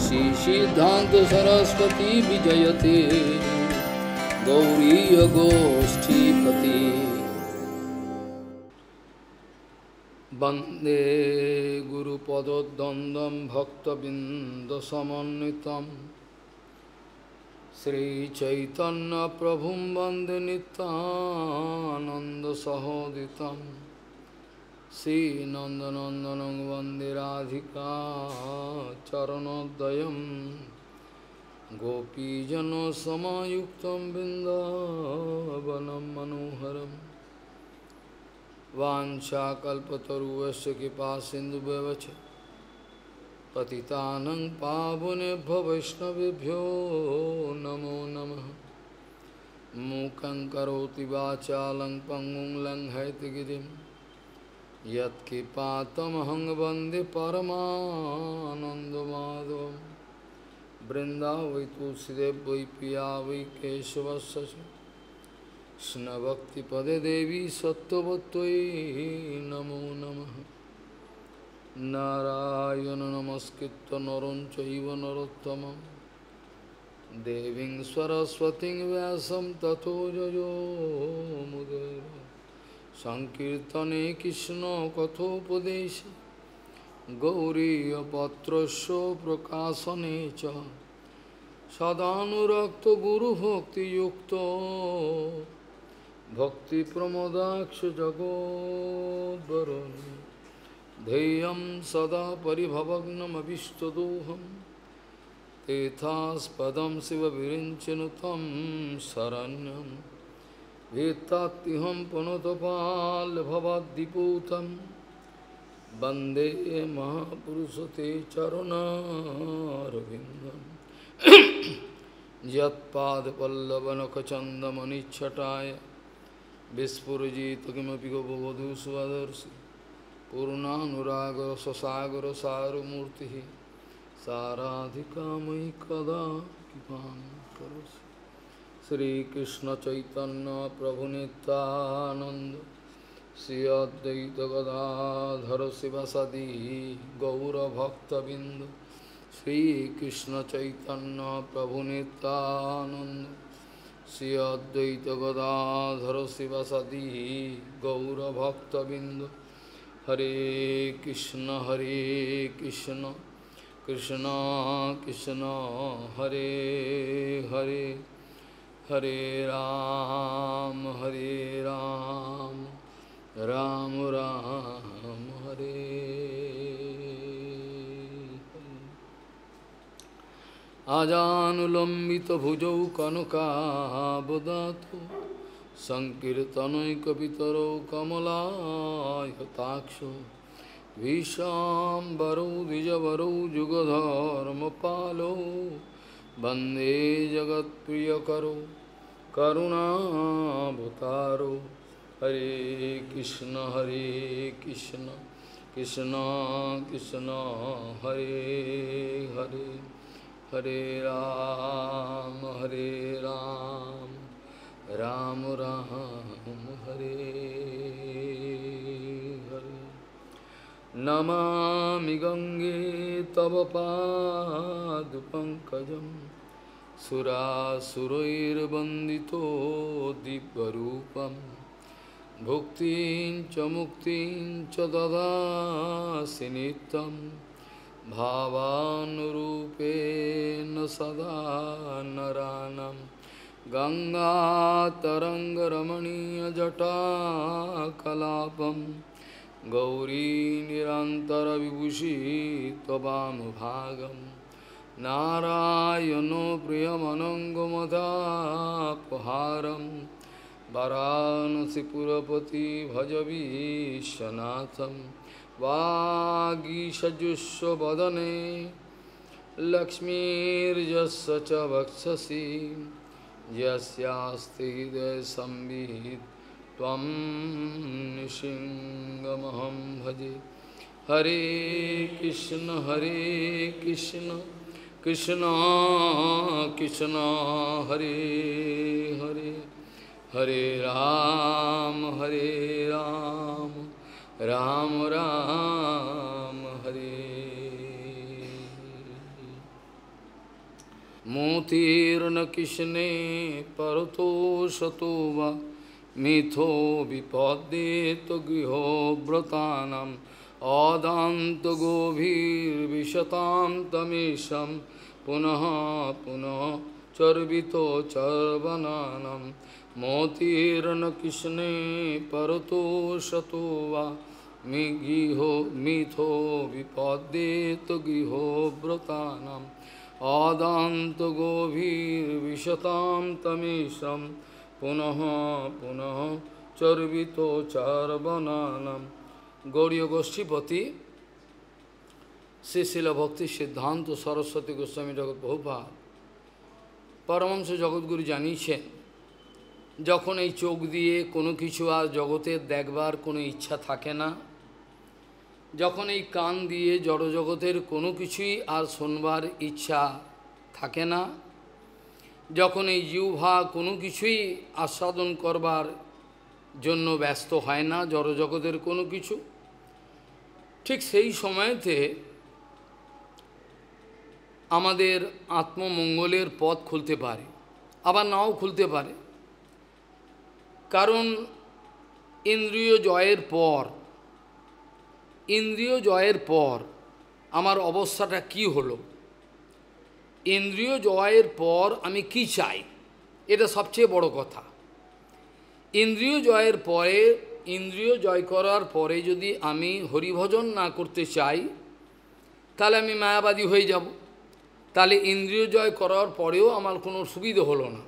श्री सिद्धांत सरस्वती विजयते गौरीय गोष्ठीपति वंदे गुरुपदद्वन्द्वं भक्तबिंदसमन्वितं श्रीचैतन्य प्रभुं वंदे नित्यानन्दसहोदितं श्रीनन्दनन्दनं वन्दे राधिका चरणोदयं गोपीजनसमायुक्तं बिन्दावनं मनोहरम् वाञ्छाकल्पतरुश्च कृपासिन्धुभ्यश्च पतितानं पावनेभ्यो वैष्णवेभ्यो नमो नमः। मूकं करोति वाचालं पङ्गुं लङ्घयतिगिरिं यत्कृपातमहं वन्दे परमानन्दमाधवं। वृन्दावै तुलसीदेव वै पिया वै केशवस्य च कृष्णभक्तिपदे देवी सत्त्ववत्त्वयि नमो नमः। नारायण नमस्कृत्य नरं चैव नरोत्तमं देवीं सरस्वतीं व्यासं ततो जयो मुदीरये। संकीर्तने कृष्ण कथोपदेशे गौरीयपत्रस्य प्रकाशने च सदानुरक्त गुरुभक्तियुक्तो भक्तिप्रमोदाक्ष जगोद्वरुण्य ध्येयं सदा परिभवग्नमभिष्टदोहं तीर्थास्पदं शिवविरिञ्चनुतं शरण्यं भीत्तात्तिहं पुनतपाल्भवद्दिपूतं वन्दे महापुरुषते चरणारविन्दम् यत्पादपल्लवनखचन्दमनिच्छटाय विस्फुरजित किमपि गोपवधू स्वदर्शि पूर्णानुरागर ससागर सारमूर्तिः साराधिका मयि कदा कृपां करोसि। श्रीकृष्ण चैतन्य प्रभु नित्यानंद श्री अद्वैत गदाधर शिवसदि गौरभक्तबिंद श्रीकृष्ण चैतन्य प्रभु नित्यानंद श्री अद्वैत गदाधर शिवसदि गौरभक्तबिंद। हरे कृष्ण कृष्ण कृष्ण हरे हरे हरे राम राम राम हरे। आजानुलंबित भुजौ कनकाबदातो संकीर्तनैकपितरो कमलायताक्षो विशाम्बरो द्विजवरो जुगधर्मपालो वन्दे जगत्प्रियकरो करुणावतारो। हरे कृष्ण कृष्ण कृष्ण हरे हरे हरे राम राम राम हरे हरे। नमामि गंगे तव पादपङ्कजं सुरासुरैर्वन्दितो दिव्यरूपं भुक्तिं च मुक्तिं च ददासि नित्यं भावानुरूपेण सदा नरानं। गंगातरङ्गरमणीयजटाकलापं गौरी निरन्तरविभूषी त्ववामभागं नारायणो प्रियमनङ्गमदापहारं वाराणसीपुरपति भजवीशनाथं। वागीषजुष्वदने लक्ष्मीर्यस्य च वक्षसि यस्यास्ति हृदयसंवित् त्वं नृसिंहमहं भजे। हरे कृष्ण कृष्ण कृष्ण हरे हरे हरे राम राम राम हरे। मोतिर्न कृष्णे परतो सतो वा मिथो विपद्येत गृहो व्रतानाम् आदान्त गोभिर्विशतां तमीशं पुनः पुनः चर्वितो चर्वनानं मोतिर्न कृष्णे परतो सतो वा मिथो विपद्येत गृहो व्रतानाम् आदान्त गोभिर्विशतां तमीशं पुनः पुनः चर्वितो चार्वनानं। गौड़ीय गोष्ठीपति श्री शिल भक्ति सिद्धांत सरस्वती गोस्वामी जगत बहुपाद परमहंस जगतगुरु জানিয়েছেন, যখন এই চোখ দিয়ে কোনো কিছু আর জগতের দেখবার কোনো ইচ্ছা থাকে না, যখন এই কান দিয়ে জড়জগতের কোনো কিছুই আর শুনবার ইচ্ছা থাকে না, যখন এই জিহ্বা কোনো কিছুই আস্বাদন করবার জন্য ব্যস্ত হয় না জড়জগতের কোনো কিছু, ঠিক সেই সময়তে আমাদের আত্মমঙ্গলের পথ খুলতে পারে, আবার নাও খুলতে পারে। কারণ ইন্দ্রিয় জয়ের পর আমার অবস্থাটা কি হলো, ইন্দ্রিয় জয়ের পর আমি কি চাই, এটা সবচেয়ে বড় কথা। ইন্দ্রিয় জয়ের পরে, ইন্দ্রিয় জয় করার পরে যদি আমি হরিভজন না করতে চাই, তাহলে আমি মায়াবাদী হয়ে যাব। তাহলে ইন্দ্রিয় জয় করার পরেও আমার কোনো সুবিধা হলো না।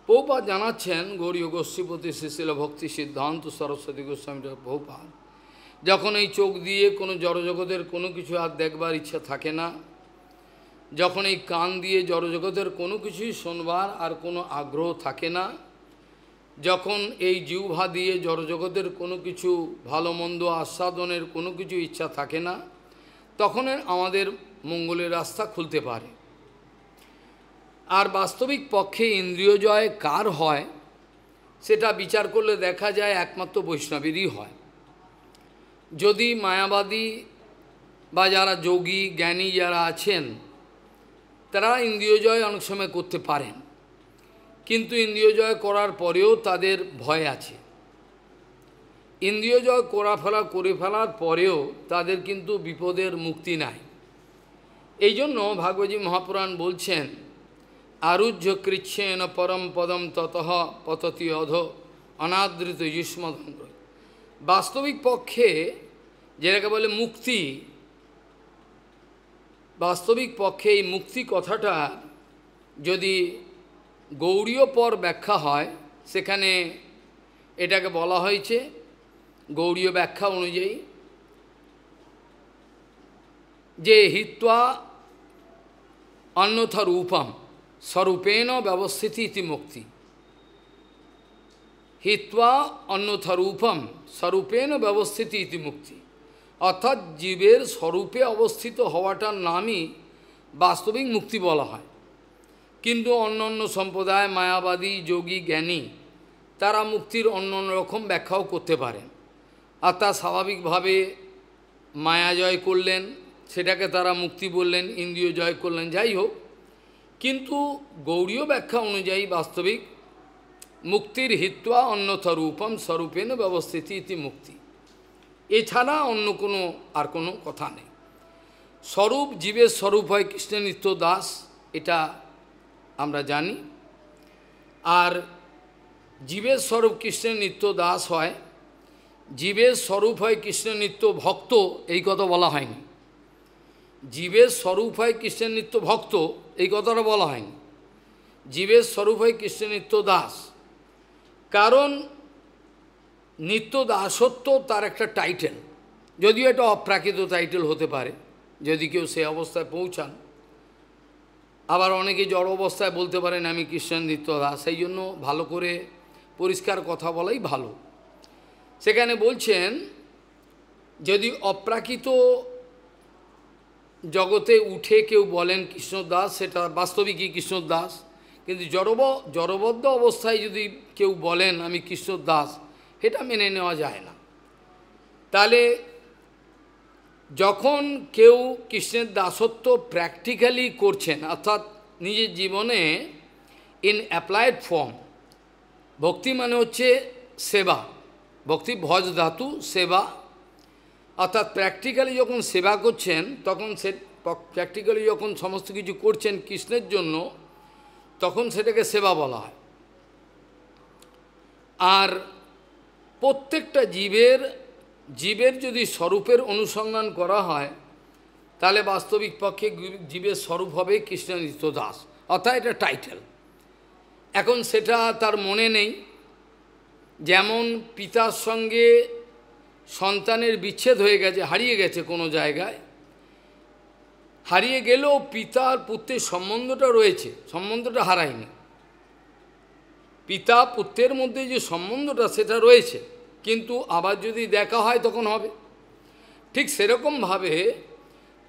বহুপাদ জানাচ্ছেন, গৌড়ীয় গোষ্ঠীপতি শ্রী শিল ভক্তি সিদ্ধান্ত সরস্বতী গোস্বামী বহুপাদ, যখন এই চোখ দিয়ে কোনো জড়জগতের কোনো কিছু আর দেখবার ইচ্ছা থাকে না, যখন এই কান দিয়ে জড়জগতের কোনো কিছুই শুনবার আর কোনো আগ্রহ থাকে না, যখন এই জিহ্বা দিয়ে জড়জগতের কোনো কিছু ভালো মন্দ আস্বাদনের কোনো কিছু ইচ্ছা থাকে না, তখন আমাদের মঙ্গলের রাস্তা খুলতে পারে। আর বাস্তবিক পক্ষে ইন্দ্রিয় জয় কার হয় সেটা বিচার করলে দেখা যায় একমাত্র বৈষ্ণবেরই হয়। যদি মায়াবাদী বা যারা যোগী জ্ঞানী যারা আছেন, তারা ইন্দ্রিয় জয় অনেক সময় করতে পারেন, কিন্তু ইন্দ্রিয় জয় করার পরেও তাদের ভয় আছে। ইন্দ্রিয় জয় করে ফেলার পরেও তাদের কিন্তু বিপদের মুক্তি নাই। এই জন্য ভাগবতী মহাপুরাণ বলছেন, আরুহ্য কৃচ্ছেন পরম পদম ততঃ পততি অধ অনাদৃত যুষ্মদঙ্গ। বাস্তবিক পক্ষে যেটাকে বলে মুক্তি, বাস্তবিক পক্ষে এই মুক্তি কথাটা যদি গৌড়ীয় পর ব্যাখ্যা হয়, সেখানে এটাকে বলা হয়েছে গৌড়ীয় ব্যাখ্যা অনুযায়ী যে হিত্বা অন্যথা রূপম স্বরূপেণ ব্যবস্থিতি ইতি মুক্তি। হিত্বা অন্যথা রূপম স্বরূপেণ ব্যবস্থিতি ইতি মুক্তি, অর্থাৎ জীবের স্বরূপে অবস্থিত হওয়াটার নামই বাস্তবিক মুক্তি বলা হয়। কিন্তু অন্য অন্য সম্প্রদায় মায়াবাদী যোগী জ্ঞানী তারা মুক্তির অন্য অন্য রকম ব্যাখ্যাও করতে পারেন। আর তা স্বাভাবিকভাবে মায়া জয় করলেন, সেটাকে তারা মুক্তি বললেন, ইন্দ্রিয় জয় করলেন, যাই হোক। কিন্তু গৌড়ীয় ব্যাখ্যা অনুযায়ী বাস্তবিক মুক্তির হিত্বা অন্যথা রূপম স্বরূপেণ ব্যবস্থিতি ইতি মুক্তি, এছাড়া অন্য কোনো আর কোনো কথা নেই। স্বরূপ জীবের স্বরূপ হয় কৃষ্ণের নিত্য দাস, এটা আমরা জানি। আর জীবের স্বরূপ কৃষ্ণের নিত্য দাস হয়, জীবের স্বরূপ হয় কৃষ্ণের নিত্য ভক্ত, এই কথা বলা হয়নি। জীবের স্বরূপ হয় কৃষ্ণের নিত্য ভক্ত, এই কথাটা বলা হয়নি। জীবের স্বরূপ হয় কৃষ্ণের নিত্য দাস, কারণ নিত্য দাসত্ব তার একটা টাইটেল, যদিও এটা অপ্রাকৃত টাইটেল হতে পারে যদি কেউ সে অবস্থায় পৌঁছান। আবার অনেকে জড় অবস্থায় বলতে পারেন আমি কৃষ্ণের নিত্য দাস, সেই জন্য ভালো করে পরিষ্কার কথা বলাই ভালো। সেখানে বলছেন যদি অপ্রাকৃত জগতে উঠে কেউ বলেন কৃষ্ণদাস, সেটা বাস্তবিকই কৃষ্ণদাস। কিন্তু জড়বদ্ধ অবস্থায় যদি কেউ বলেন আমি কৃষ্ণদাস, এটা মেনে নেওয়া যায় না। তাহলে যখন কেউ কৃষ্ণের দাসত্ব প্র্যাকটিক্যালি করছেন, অর্থাৎ নিজের জীবনে ইন অ্যাপ্লাইড ফর্ম, ভক্তি মানে হচ্ছে সেবা, ভক্তি ভজ ধাতু সেবা, অর্থাৎ প্র্যাকটিক্যালি যখন সেবা করছেন তখন সে প্র্যাকটিক্যালি যখন সমস্ত কিছু করছেন কৃষ্ণের জন্য, তখন সেটাকে সেবা বলা হয়। আর প্রত্যেকটা জীবের যদি স্বরূপের অনুসন্ধান করা হয়, তাহলে বাস্তবিক পক্ষে জীবের স্বরূপ হবে কৃষ্ণ নিত্য দাস, অর্থাৎ এটা টাইটেল। এখন সেটা তার মনে নেই, যেমন পিতার সঙ্গে সন্তানের বিচ্ছেদ হয়ে গেছে, হারিয়ে গেছে কোনো জায়গায়, হারিয়ে গেলেও পিতার পুত্রের সম্বন্ধটা রয়েছে, সম্বন্ধটা হারায়নি। পিতা পুত্রের মধ্যে যে সম্বন্ধটা সেটা রয়েছে, কিন্তু আবার যদি দেখা হয় তখন হবে। ঠিক সেরকমভাবে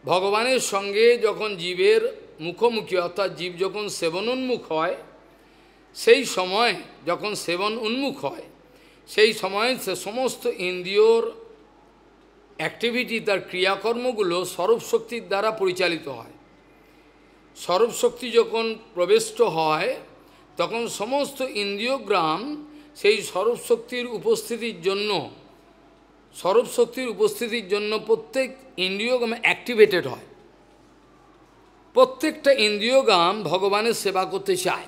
ভগবানের সঙ্গে যখন জীবের মুখোমুখি, অর্থাৎ জীব যখন সেবনোন্মুখ হয়, সেই সময় যখন সেবন উন্মুখ হয়, সেই সময় সে সমস্ত ইন্দ্রিয়র অ্যাক্টিভিটি, তার ক্রিয়াকর্মগুলো স্বরূপ শক্তির দ্বারা পরিচালিত হয়। স্বরূপ শক্তি যখন প্রবিষ্ট হয়, তখন সমস্ত ইন্দ্রিয়গ্রাম সেই স্বরূপ শক্তির উপস্থিতির জন্য প্রত্যেক ইন্দ্রিয়গ্রাম অ্যাক্টিভেটেড হয়। প্রত্যেকটা ইন্দ্রিয়গ্রাম ভগবানের সেবা করতে চায়,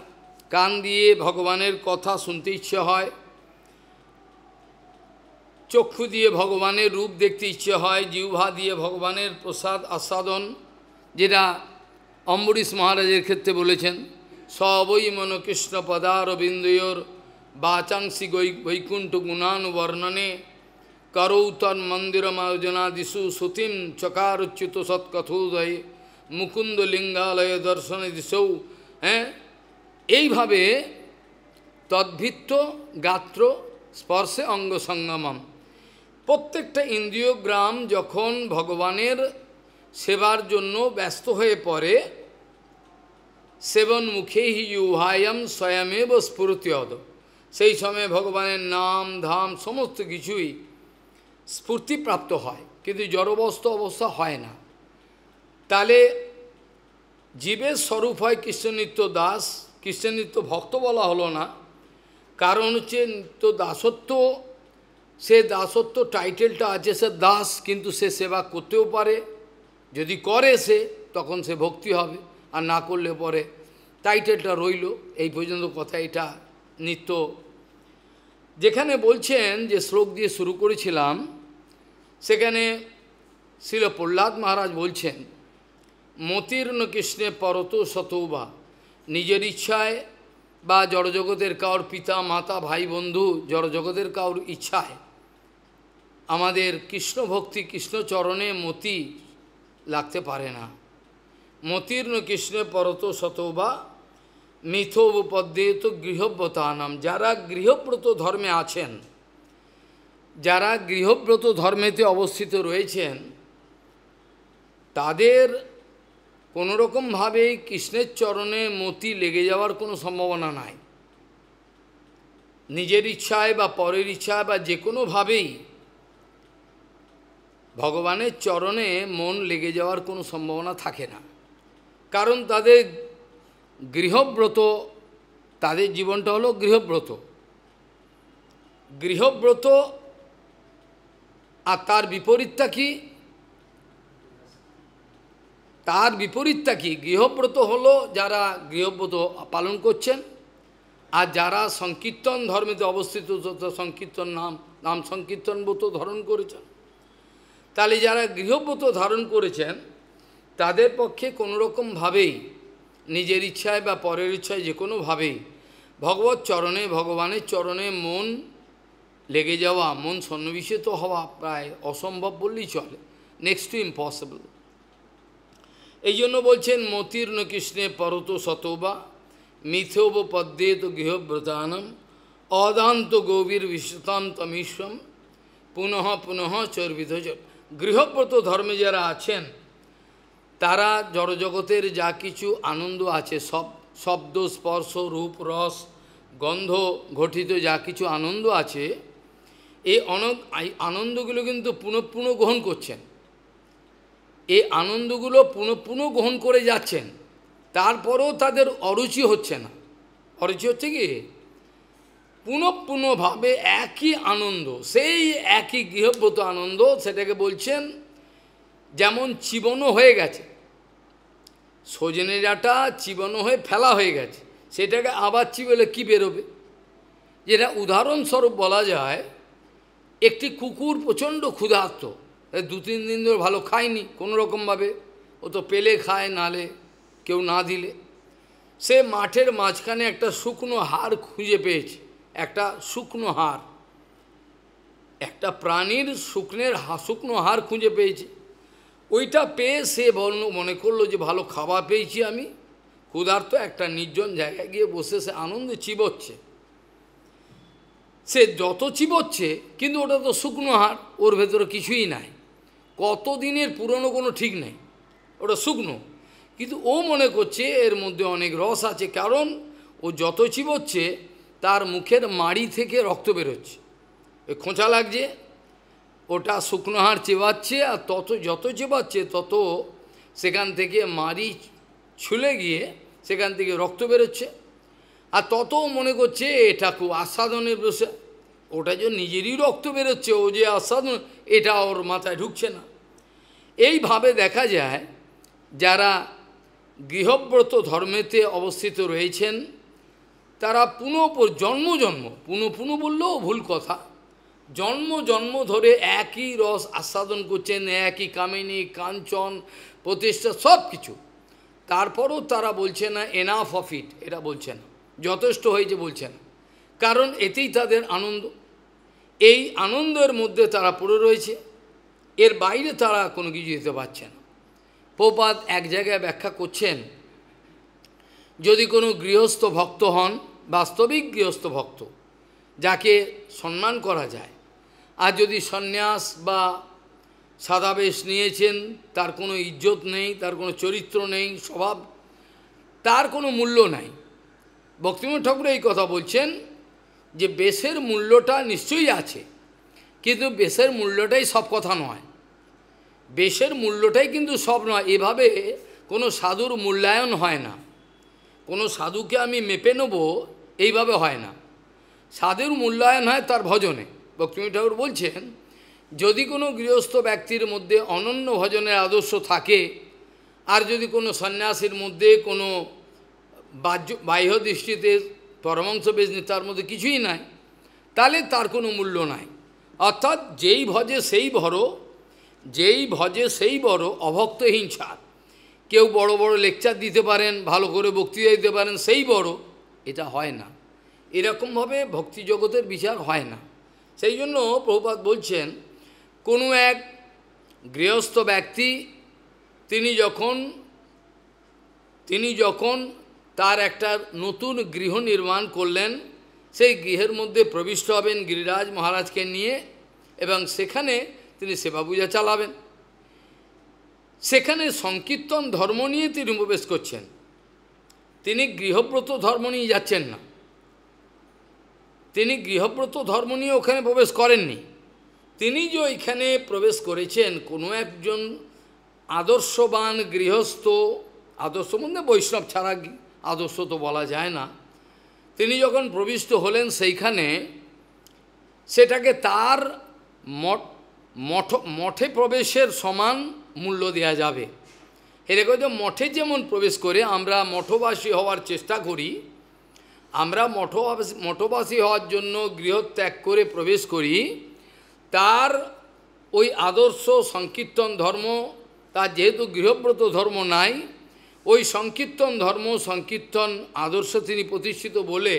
কান দিয়ে ভগবানের কথা শুনতে ইচ্ছে হয়, চক্ষু দিয়ে ভগবানের রূপ দেখতে ইচ্ছে হয়, জিহ্বা দিয়ে ভগবানের প্রসাদ আস্বাদন, যেটা অম্বরীশ মহারাজের ক্ষেত্রে বলেছেন, সবই মন কৃষ্ণ পদারবিন্দয়োর বাচাংসি বৈকুণ্ঠ গুণানুবর্ণনে করৌ তন্মন্দিরমায়োজনাদিষু শ্রুতিম চকারচ্যুত সৎকথোদয়ে মুকুন্দ লিঙ্গালয় দর্শন দিশৌ। এইভাবে তদ্ভিত্ত গাত্র স্পর্শে অঙ্গ সঙ্গমম, প্রত্যেকটা ইন্দ্রিয়গ্রাম যখন ভগবানের সেবার জন্য ব্যস্ত হয়ে পড়ে, সেবন মুখে হি ইউহায়ম স্বয়মেব স্ফুর্ত্যদ, সেই সময় ভগবানের নাম ধাম সমস্ত কিছুই স্ফূর্তিপ্রাপ্ত হয়, কিন্তু জড়বস্ত অবস্থা হয় না। তাহলে জীবের স্বরূপ হয় কৃষ্ণনিত্য দাস, কৃষ্ণনিত্য ভক্ত বলা হলো না, কারণ হচ্ছে নিত্য দাসত্ব, সে দাসত্ব টাইটেলটা আছে, সে দাস, কিন্তু সে সেবা করতেও পারে, যদি করে সে তখন সে ভক্তি হবে, আর না করলে পরে টাইটেলটা রইল। এই পর্যন্ত কথা এটা নিত্য। যেখানে বলছেন যে শ্লোক দিয়ে শুরু করেছিলাম, সেখানে শ্রীল প্রহ্লাদ মহারাজ বলছেন, মতির্ন কৃষ্ণে পরত শতৌবা, নিজের ইচ্ছায় বা জড়জগতের কাউর পিতা মাতা ভাই বন্ধু জড়জগতের কাউর ইচ্ছায় আমাদের কৃষ্ণ ভক্তি কৃষ্ণচরণে মতি লাগতে পারে না। মতির্ন কৃষ্ণে পরত শতৌবা মিথোপদ্যেত গৃহব্রতানাম, যারা গৃহব্রত ধর্মে আছেন, যারা গৃহব্রত ধর্মেতে অবস্থিত রয়েছেন, তাদের কোনোরকমভাবেই কৃষ্ণের চরণে মতি লেগে যাওয়ার কোনো সম্ভাবনা নাই। নিজের ইচ্ছায় বা পরের ইচ্ছায় বা যে কোনোভাবেই ভগবানের চরণে মন লেগে যাওয়ার কোনো সম্ভাবনা থাকে না, কারণ তাদের গৃহব্রত, তাদের জীবনটা হলো গৃহব্রত। গৃহব্রত আর তার বিপরীতটা কি? তার বিপরীতটা কি? গৃহব্রত হলো যারা গৃহব্রত পালন করছেন, আর যারা সংকীর্তন ধর্মেতে অবস্থিত, সংকীর্তন নাম সংকীর্তন ব্রত ধারণ করেছেন। তাহলে যারা গৃহব্রত ধারণ করেছেন, তাদের পক্ষে কোনোরকমভাবেই নিজের ইচ্ছায় বা পরের ইচ্ছায় যে কোনোভাবেই ভগবত চরণে, ভগবানের চরণে মন লেগে যাওয়া, মন সন্নিবেশিত হওয়া প্রায় অসম্ভব বললেই চলে, নেক্সট টু ইম্পসিবল। এই জন্য বলছেন মতির্ন কৃষ্ণে পরত শতবা মিথ্যব পদ্যেত গৃহব্রতানম অদান্ত গভীর বিশ্বতান্তমীশ্বম পুনঃ পুনঃ চর্বিত। গৃহব্রত ধর্মে যারা আছেন, তারা জড়জগতের যা কিছু আনন্দ আছে, শব্দ স্পর্শ রূপ রস গন্ধ ঘটিত যা কিছু আনন্দ আছে, এই আনন্দগুলো কিন্তু পুনঃ পুনঃ গ্রহণ করছেন, এই আনন্দগুলো পুনঃ পুনঃ গ্রহণ করে যাচ্ছেন। তারপরেও তাদের অরুচি হচ্ছে না। অরুচি হচ্ছে কি, পুনঃপুনঃভাবে একই আনন্দ, সেই একই গৃহব্রত আনন্দ, সেটাকে বলছেন যেমন চিবনো হয়ে গেছে, সজনে ডাঁটা চিবানো হয়ে ফেলা হয়ে গেছে, সেটাকে আবার চিবেলে কী বেরোবে? যেটা উদাহরণস্বরূপ বলা যায়, একটি কুকুর প্রচণ্ড ক্ষুধার্ত, 2-3 দিন ধরে ভালো খায়নি কোনো রকমভাবে, ও তো পেলে খায়, নালে কেউ না দিলে। সে মাঠের মাঝখানে একটা শুকনো হাড় খুঁজে পেয়েছে, একটা শুকনো হাড়, একটা প্রাণীর শুকনো হাড় খুঁজে পেয়েছে। ওইটা পেয়ে সে মনে করলো যে ভালো খাবার পেয়েছি আমি, ক্ষুধার্ত, একটা নির্জন জায়গায় গিয়ে বসে সে আনন্দে চিবোচ্ছে। সে যত চিবোচ্ছে, কিন্তু ওটা তো শুকনো হাড়, ওর ভেতরে কিছুই নাই, কত দিনের পুরনো কোনো ঠিক নেই, ওটা শুকনো, কিন্তু ও মনে করছে এর মধ্যে অনেক রস আছে, কারণ ও যত চিবোচ্ছে তার মুখের মাড়ি থেকে রক্ত বেরোচ্ছে, খোঁচা লাগছে, ওটা শুকনো হাড় চেবাচ্ছে, আর যত চেবাচ্ছে তত সেখান থেকে মাড়ি ছুলে গিয়ে সেখান থেকে রক্ত বেরোচ্ছে, আর তত মনে করছে এটা খুব আস্বাদনের বিষয়, ওটা যে নিজেরই রক্ত বেরোচ্ছে, ও যে আস্বাদন, এটা ওর মাথায় ঢুকছে না। এইভাবে দেখা যায় যারা গৃহব্রত ধর্মেতে অবস্থিত রয়েছেন, তারা পুনঃ বললেও ভুল কথা, জন্ম ধরে একই রস আস্বাদন করছেন, একই কামিনী কাঞ্চন প্রতিষ্ঠা সব কিছু, তারপরও তারা বলছে না এনাফ অফ ইট, এটা বলছে না, যথেষ্ট হয়েছে বলছে না, কারণ এতেই তাদের আনন্দ, এই আনন্দের মধ্যে তারা পড়ে রয়েছে, এর বাইরে তারা কোনো কিছু দিতে পারছে না। প্রভুপাদ এক জায়গায় ব্যাখ্যা করছেন, যদি কোনো গৃহস্থ ভক্ত হন, বাস্তবিক গৃহস্থ ভক্ত যাকে সম্মান করা যায়, আর যদি সন্ন্যাস বা সাদাবেশ নিয়েছেন, তার কোনো ইজ্জত নেই, তার কোনো চরিত্র নেই, স্বভাব, তার কোনো মূল্য নাই। ভক্তিবিনোদ ঠাকুর এই কথা বলছেন যে বেশের মূল্যটা নিশ্চয়ই আছে, কিন্তু বেশের মূল্যটাই সব কথা নয়, বেশের মূল্যটাই কিন্তু সব নয়। এভাবে কোনো সাধুর মূল্যায়ন হয় না, কোনো সাধুকে আমি মেপে নেব এইভাবে হয় না, সাধুর মূল্যায়ন হয় তার ভজনে। ভক্তিবিনোদ ঠাকুর বলছেন, যদি কোনো গৃহস্থ ব্যক্তির মধ্যে অনন্য ভজনের আদর্শ থাকে, আর যদি কোনো সন্ন্যাসীর মধ্যে কোনো বাহ্য দৃষ্টিতে পরমাংশ বেজনি তার মধ্যে কিছুই নাই, তাহলে তার কোনো মূল্য নাই। অর্থাৎ যেই ভজে সেই বড়, অভক্ত হিংসার, কেউ বড় বড় লেকচার দিতে পারেন, ভালো করে বক্তৃতা দিতে পারেন, সেই বড়, এটা হয় না, এরকমভাবে ভক্তি জগতের বিচার হয় না। সেই জন্য প্রভুপাদ বলছেন, কোনো এক গৃহস্থ ব্যক্তি তিনি যখন তার একটা নতুন গৃহ নির্মাণ করলেন, সেই গৃহের মধ্যে প্রবিষ্ট হবেন গিরিরাজ মহারাজকে নিয়ে, এবং সেখানে তিনি সেবা পূজা চালাবেন। সেখানে সংকীর্তন ধর্ম নিয়ে তিনি প্রবেশ করছেন, তিনি গৃহব্রত ধর্ম নিয়ে যাচ্ছেন না, তিনি গৃহব্রত ধর্ম নিয়ে ওখানে প্রবেশ করেননি। তিনি যে ওইখানে প্রবেশ করেছেন, কোনো একজন আদর্শবান গৃহস্থ, আদর্শ মধ্যে বৈষ্ণব ছাড়া আদর্শ তো বলা যায় না, তিনি যখন প্রবিষ্ট হলেন সেইখানে, সেটাকে তার মঠে প্রবেশের সমান মূল্য দেওয়া যাবে। এরকম যে মঠে যেমন প্রবেশ করে আমরা মঠবাসী হওয়ার চেষ্টা করি, আমরা মঠবাসী হওয়ার জন্য গৃহত্যাগ করে প্রবেশ করি, তার ওই আদর্শ সংকীর্তন ধর্ম, তার যেহেতু গৃহব্রত ধর্ম নাই, ওই সংকীর্তন ধর্ম সংকীর্তন আদর্শ তিনি প্রতিষ্ঠিত বলে,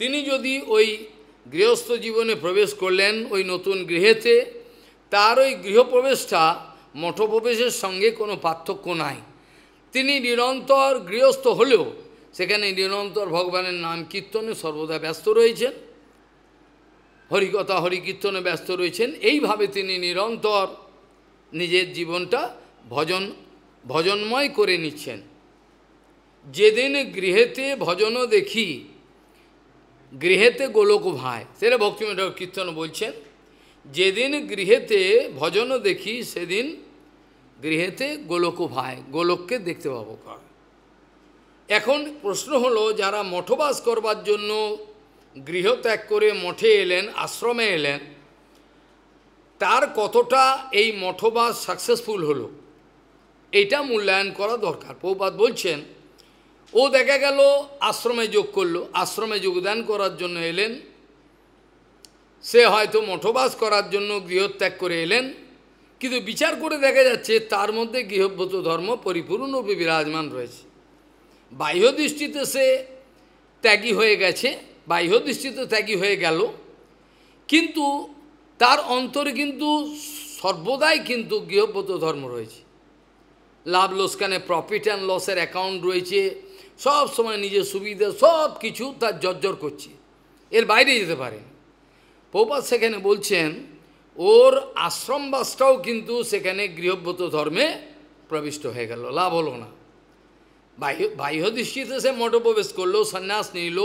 তিনি যদি ওই গৃহস্থ জীবনে প্রবেশ করলেন ওই নতুন গৃহেতে, তার ওই গৃহপ্রবেশটা মঠপ্রবেশের সঙ্গে কোনো পার্থক্য নাই। তিনি নিরন্তর গৃহস্থ হলেও সেখানে নিরন্তর ভগবানের নাম কীর্তনে সর্বদা ব্যস্ত রয়েছেন, হরিকথা হরিকীর্তনে ব্যস্ত রয়েছেন। এইভাবে তিনি নিরন্তর নিজের জীবনটা ভজনময় করে নিচ্ছেন। যেদিন গৃহেতে ভজন দেখি, গৃহেতে গোলক ভাই, সেটা ভক্তিবিনোদ কীর্তন বলছেন, যেদিন গৃহেতে ভজন দেখি সেদিন গৃহেতে গোলক ভাই, গোলককে দেখতে পাবো। এখন প্রশ্ন হলো, যারা মঠবাস করবার জন্য গৃহত্যাগ করে মঠে এলেন, আশ্রমে এলেন, তার কতটা এই মঠবাস সাকসেসফুল হলো, এটা মূল্যায়ন করা দরকার। প্রভুপাদ বলছেন, ও দেখা গেল আশ্রমে যোগ করলো, আশ্রমে যোগদান করার জন্য এলেন, সে হয়তো মঠবাস করার জন্য গৃহত্যাগ করে এলেন, কিন্তু বিচার করে দেখা যাচ্ছে তার মধ্যে গৃহব্রত ধর্ম পরিপূর্ণরূপে বিরাজমান রয়েছে। বাহ্য দৃষ্টিতে সে ত্যাগী হয়ে গেছে, বাহ্য দৃষ্টিতে ত্যাগী হয়ে গেল, কিন্তু তার অন্তরে কিন্তু সর্বদাই কিন্তু গৃহব্রত ধর্ম রয়েছে। লাভ লোকসানে প্রফিট অ্যান্ড লসের অ্যাকাউন্ট রয়েছে, সব সময় নিজের সুবিধা সব কিছু তার জর্জর করছে, এর বাইরে যেতে পারেন। প্রভুপাদ সেখানে বলছেন ওর আশ্রমবাসটাও কিন্তু সেখানে গৃহব্রত ধর্মে প্রবিষ্ট হয়ে গেল, লাভ হলো না। বাহ্য দৃষ্টিতে সে মঠ প্রবেশ করলো, সন্ন্যাস নিল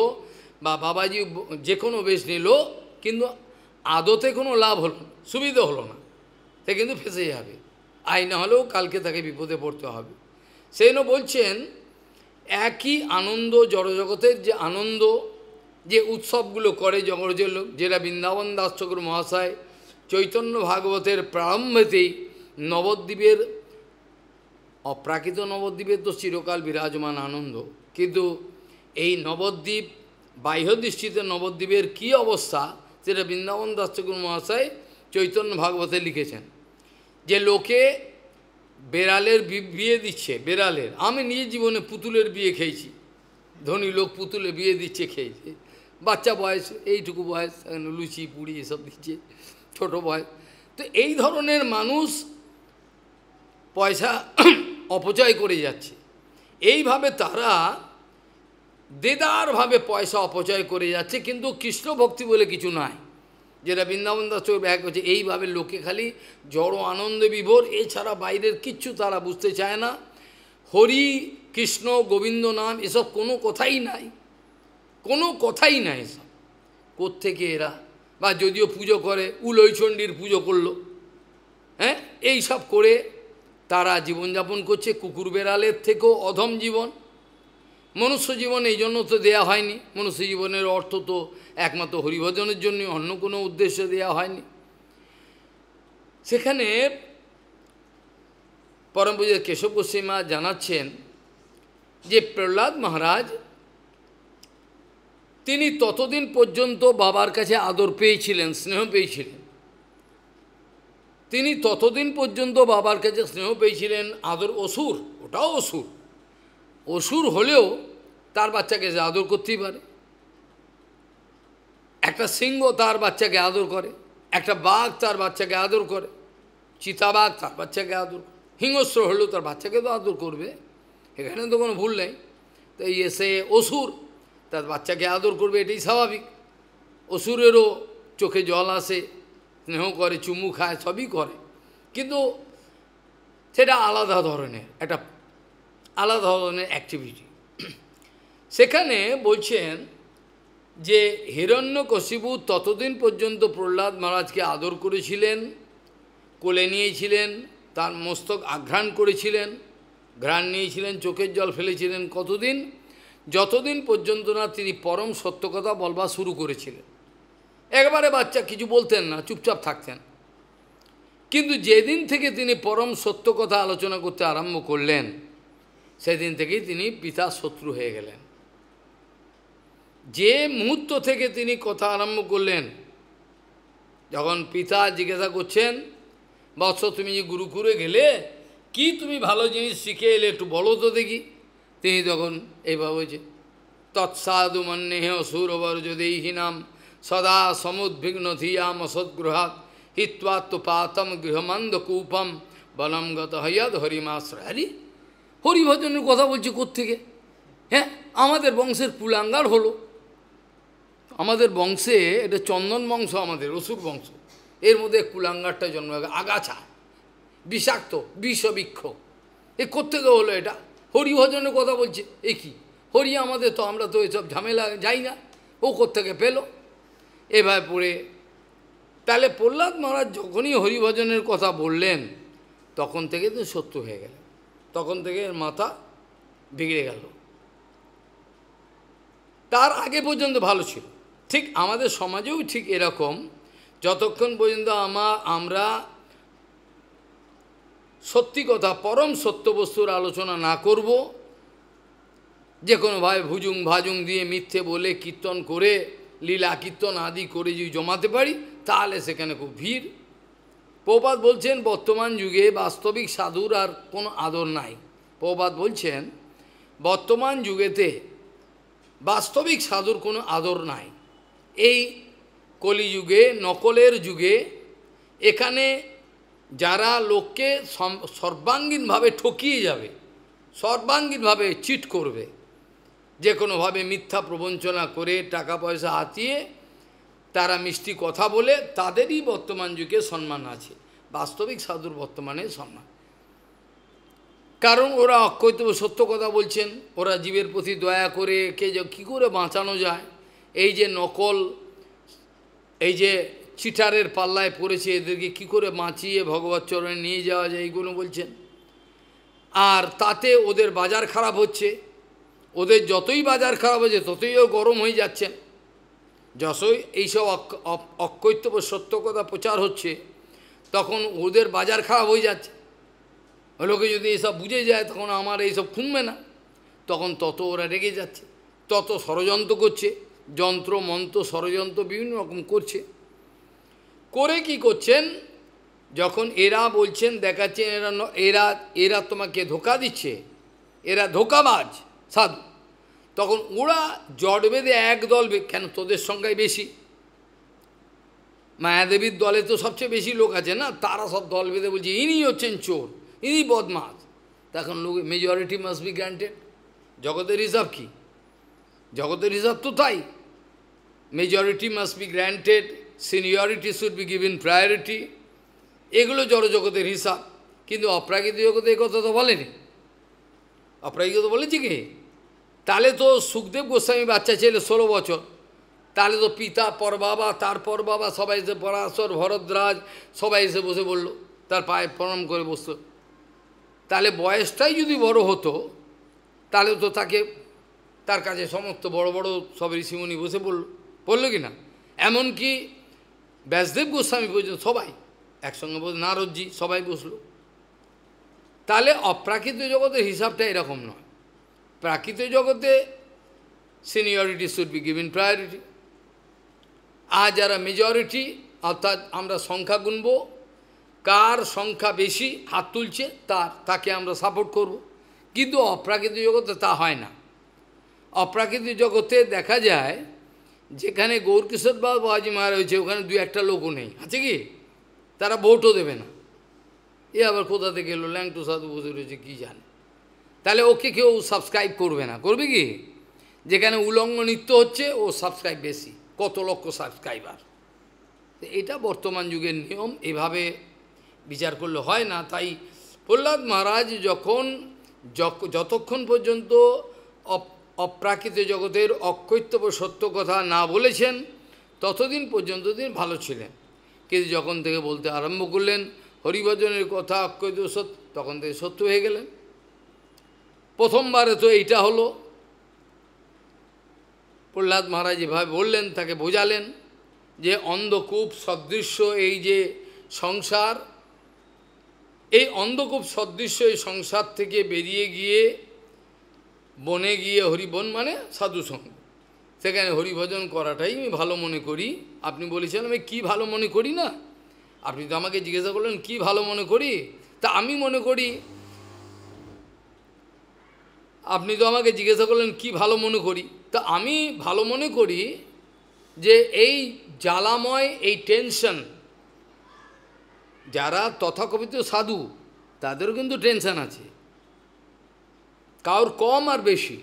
বা বাবাজি যে কোনো বেশ নিল, কিন্তু আদতে কোনো লাভ হলো না, সুবিধা হলো না, সে কিন্তু ফেঁসে যাবে, আই না হলেও কালকে তাকে বিপদে পড়তে হবে। সেই জন্য বলছেন একই আনন্দ, জড়জগতের যে আনন্দ, যে উৎসবগুলো করে জগতের লোক, যেটা বৃন্দাবন দাস ঠাকুর মহাশয় চৈতন্য ভাগবতের প্রারম্ভেতেই নবদ্বীপের, অপ্রাকৃত নবদ্বীপের তো চিরকাল বিরাজমান আনন্দ, কিন্তু এই নবদ্বীপ বাহ্য দৃষ্টিতে নবদ্বীপের কী অবস্থা, সেটা বৃন্দাবন দাস ঠাকুর মহাশয় চৈতন্য ভাগবতে লিখেছেন। যে লোকে বেড়ালের বিয়ে দিচ্ছে, বেড়ালের, আমি নিজের জীবনে পুতুলের বিয়ে খেয়েছি, ধনী লোক পুতুলের বিয়ে দিচ্ছে খেয়েছে, বাচ্চা বয়স, এইটুকু বয়স, লুচি পুড়ি এসব দিচ্ছে, ছোট বয়স। তো এই ধরনের মানুষ পয়সা অপচয় করে যাচ্ছে, এইভাবে তারা দেদারভাবে পয়সা অপচয় করে যাচ্ছে, কিন্তু কৃষ্ণ ভক্তি বলে কিছু নাই, যেটা বৃন্দাবন দাস ব্যাগ করছে। এইভাবে লোকে খালি জড় আনন্দে বিভোর, এছাড়া বাইরের কিচ্ছু তারা বুঝতে চায় না। হরি কৃষ্ণ গোবিন্দ নাম এসব কোনো কথাই নাই, কোনো কথাই নাই এসব। কোত্থেকে এরা, বা যদিও পুজো করে, উলইচণ্ডীর পুজো করলো, হ্যাঁ, এই সব করে তারা জীবনযাপন করছে, কুকুর বেড়ালের থেকেও অধম জীবন। মনুষ্য জীবন এই জন্য তো দেয়া হয়নি, মনুষ্য জীবনের অর্থ তো একমাত্র হরিভজনের জন্য, অন্য কোনো উদ্দেশ্যে দেয়া হয়নি। সেখানে পরম পূজ্য কেশব গোস্বামী জানাচ্ছেন যে প্রহ্লাদ মহারাজ তিনি ততদিন পর্যন্ত বাবার কাছে আদর পেয়েছিলেন, স্নেহ পেয়েছিলেন, তিনি ততদিন পর্যন্ত বাবার কাছে স্নেহ পেয়েছিলেন, আদর। অসুর, ওটাও অসুর, অসুর হলেও তার বাচ্চাকে যে আদর করতেই পারে। একটা সিংহ তার বাচ্চাকে আদর করে, একটা বাঘ তার বাচ্চাকে আদর করে, চিতাবাঘ তার বাচ্চাকে আদর করে, হিংস্র হলেও তার বাচ্চাকে তো আদর করবে, এখানে তো কোনো ভুল নেই। তো এসে অসুর তার বাচ্চাকে আদর করবে, এটাই স্বাভাবিক। অসুরেরও চোখে জল আসে, স্নেহ করে, চুমু খায়, সবই করে, কিন্তু সেটা আলাদা ধরনের, একটা আলাদা ধরনের অ্যাক্টিভিটি। সেখানে বলছেন যে হিরণ্যকশিপু ততদিন পর্যন্ত প্রহ্লাদ মহারাজকে আদর করেছিলেন, কোলে নিয়েছিলেন, তার মস্তক আঘ্রাণ করেছিলেন, ঘ্রাণ নিয়েছিলেন, চোখের জল ফেলেছিলেন। কতদিন? যতদিন পর্যন্ত না তিনি পরম সত্য কথা বলবা শুরু করেছিলেন। একবারে বাচ্চা কিছু বলতেন না, চুপচাপ থাকতেন, কিন্তু যেদিন থেকে তিনি পরম সত্য কথা আলোচনা করতে আরম্ভ করলেন, সেদিন থেকেই তিনি পিতার শত্রু হয়ে গেলেন। যে মুহূর্ত থেকে তিনি কথা আরম্ভ করলেন, যখন পিতা জিজ্ঞাসা করছেন, বৎস তুমি যে গুরুকুলে গেলে, কি তুমি ভালো জিনিস শিখে এলে একটু বলো তো দেখি। তিনি তখন এইভাবে বলছে, তৎসাধু মন্যেহ সুরবর্জদেহিনাম সদা সমুদ্বিগ্ন ধিয়াম অসদ্গৃহাৎ হিত্বাত্মপাতম গৃহমন্দকূপম বনম গত হইয়াদ হরিমাশ্রয়। আরে হরিভজনের কথা বলছে কোত্থেকে? হ্যাঁ, আমাদের বংশের কুলাঙ্গার হলো, আমাদের বংশে এটা চন্দন বংশ, আমাদের অসুর বংশ, এর মধ্যে কুলাঙ্গারটা জন্ম, আগাছা, বিষাক্ত, বিষবৃক্ষ, এ কোত্থেকে হলো? এটা হরিভজনের কথা বলছে, এ কি হরি আমাদের, তো আমরা তো এসব ঝামেলা যাই না, ও কোত্থেকে পেল? এভাবে পড়ে তাহলে প্রহ্লাদ মহারাজ যখনই হরিভজনের কথা বললেন, তখন থেকে তো সত্য হয়ে গেল, তখন থেকে এর মাথা বিগড়ে গেল। তার আগে পর্যন্ত ভালো ছিল। ঠিক আমাদের সমাজেও ঠিক এরকম, যতক্ষণ পর্যন্ত আমরা সত্যি কথা, পরম সত্য বস্তুর আলোচনা না করব, যে কোনোভাবে ভুজুং ভাজুং দিয়ে মিথ্যে বলে কীর্তন করে লীলা কীর্তন আদি করে যদি জমাতে পারি, তাহলে সেখানে খুব ভিড়। প্রভুপাদ বলছেন বর্তমান যুগে বাস্তবিক সাধুর আর কোনো আদর নাই। প্রভুপাদ বলছেন বর্তমান যুগেতে বাস্তবিক সাধুর কোনো আদর নাই। এই কলিযুগে, নকলের যুগে, এখানে যারা লোককে সর্বাঙ্গীনভাবে ঠকিয়ে যাবে, সর্বাঙ্গীনভাবে চিট করবে, যে কোনোভাবে মিথ্যা প্রবঞ্চনা করে টাকা পয়সা হাতিয়ে তারা মিষ্টি কথা বলে, তাদেরই বর্তমান যুগে সম্মান আছে। বাস্তবিক সাধুর বর্তমানে সম্মান, কারণ ওরা অকৈতব সত্য কথা বলছেন, ওরা জীবের প্রতি দয়া করে কী করে বাঁচানো যায়, এই যে নকল, এই যে চিটারের পাল্লায় পড়েছে, এদেরকে কী করে বাঁচিয়ে ভগবত চরণে নিয়ে যাওয়া যায়, এইগুলো বলছেন। আর তাতে ওদের বাজার খারাপ হচ্ছে, ওদের যতই বাজার খারাপ হচ্ছে ততই ও গরম হয়ে যাচ্ছেন। যতই এইসব অকৈতব সত্য কথা প্রচার হচ্ছে, তখন ওদের বাজার খারাপ হয়ে যাচ্ছে। লোকে যদি এইসব বুঝে যায়, তখন আমার এইসব শুনবে না, তখন তত ওরা রেগে যাচ্ছে, তত ষড়যন্ত্র করছে, যন্ত্র মন্ত্র ষড়যন্ত্র বিভিন্ন রকম করছে। করে কি করছেন, যখন এরা বলছেন, দেখাচ্ছেন এরা তোমাকে ধোকা দিচ্ছে, এরা ধোকাবাজ সাধু, তখন ওরা জট বেঁধে একদল, কেন তোদের সংখ্যায় বেশি, মায়াদেবীর দলে তো সবচেয়ে বেশি লোক আছে না, তারা সব দল বেঁধে বলছে ইনি হচ্ছেন চোর, ইনি বদমাস। তখন লোক মেজরিটি মাস্ট বি গ্রান্টেড। জগতের হিসাব কি? জগতের হিসাব তো তাই, majority must be granted, seniority should be given priority, এগুলো জড়জগতের হিসাব। কিন্তু অপ্রাকৃতিক জগতে এই কথা তো বলেনি। অপ্রাকৃতিক তো বলেছে কি? তাহলে তো সুখদেব গোস্বামী বাচ্চা ছেলে 16 বছর, তাহলে তো পিতা পর বাবা, তারপর বাবা সবাই এসে পরাশর ভরদ্রাজ সবাই এসে বসে বলল, তার পায়ে প্রণাম করে বসত। তাহলে বয়সটাই যদি বড় হতো, তাহলে তো তার কাছে সমস্ত বড় বড় সব ঋষিমুনি বসে বলল কি না? এমনকি ব্যাসদেব গোস্বামী পর্যন্ত সবাই একসঙ্গে বসে, নারদজি সবাই বসলো। তাহলে অপ্রাকৃত জগতের হিসাবটা এরকম নয়। প্রাকৃত জগতে seniority should be given priority. আর যারা মেজরিটি, অর্থাৎ আমরা সংখ্যা গুনব, কার সংখ্যা বেশি হাত তুলছে তাকে আমরা সাপোর্ট করব। কিন্তু অপ্রাকৃতিক জগতে তা হয় না। অপ্রাকৃতিক জগতে দেখা যায় যেখানে গৌরকিশোর বাবাজি মহারাজ হয়েছে, ওখানে 2-1টা লোকও নেই, আছে কি? তারা ভোটও দেবে না। এ আবার কোথা থেকে এলো, ল্যাংটু সাধু বসে রয়েছে, কী জানে। তাহলে ওকে কেউ সাবস্ক্রাইব করবে না, করবে কি? যেখানে উলঙ্গ নৃত্য হচ্ছে ও সাবস্ক্রাইব বেশি, কত লক্ষ সাবস্ক্রাইবার। এটা বর্তমান যুগের নিয়ম, এভাবে বিচার করলে হয় না। তাই প্রহ্লাদ মহারাজ যতক্ষণ পর্যন্ত অপ্রাকৃত জগতের অকৈতব সত্য কথা না বলেছেন, ততদিন পর্যন্ত তিনি ভালো ছিলেন। কিন্তু যখন থেকে বলতে আরম্ভ করলেন হরিভজনের কথা, অকৈতব সত্য, তখন থেকে সত্য হয়ে গেলেন। প্রথমবারে তো এইটা হলো, প্রহ্লাদ মহারাজ এভাবে বললেন, তাকে বোঝালেন যে অন্ধকূপ সদৃশ্য এই যে সংসার, এই অন্ধকূপ সদৃশ্য এই সংসার থেকে বেরিয়ে গিয়ে বনে গিয়ে হরিবন মানে সাধুসঙ্গ, সেখানে হরিভজন করাটাই আমি ভালো মনে করি। আপনি বলেছেন আমি কি ভালো মনে করি না, আপনি তো আমাকে জিজ্ঞাসা করলেন কি ভালো মনে করি, তা আমি মনে করি, আপনি তো আমাকে জিজ্ঞাসা করলেন কি ভালো মনে করি, তা আমি ভালো মনে করি যে এই জ্বালাময় এই টেনশন, যারা তথাকথিত সাধু তাদেরও কিন্তু টেনশন আছে, কারোর কম আর বেশি।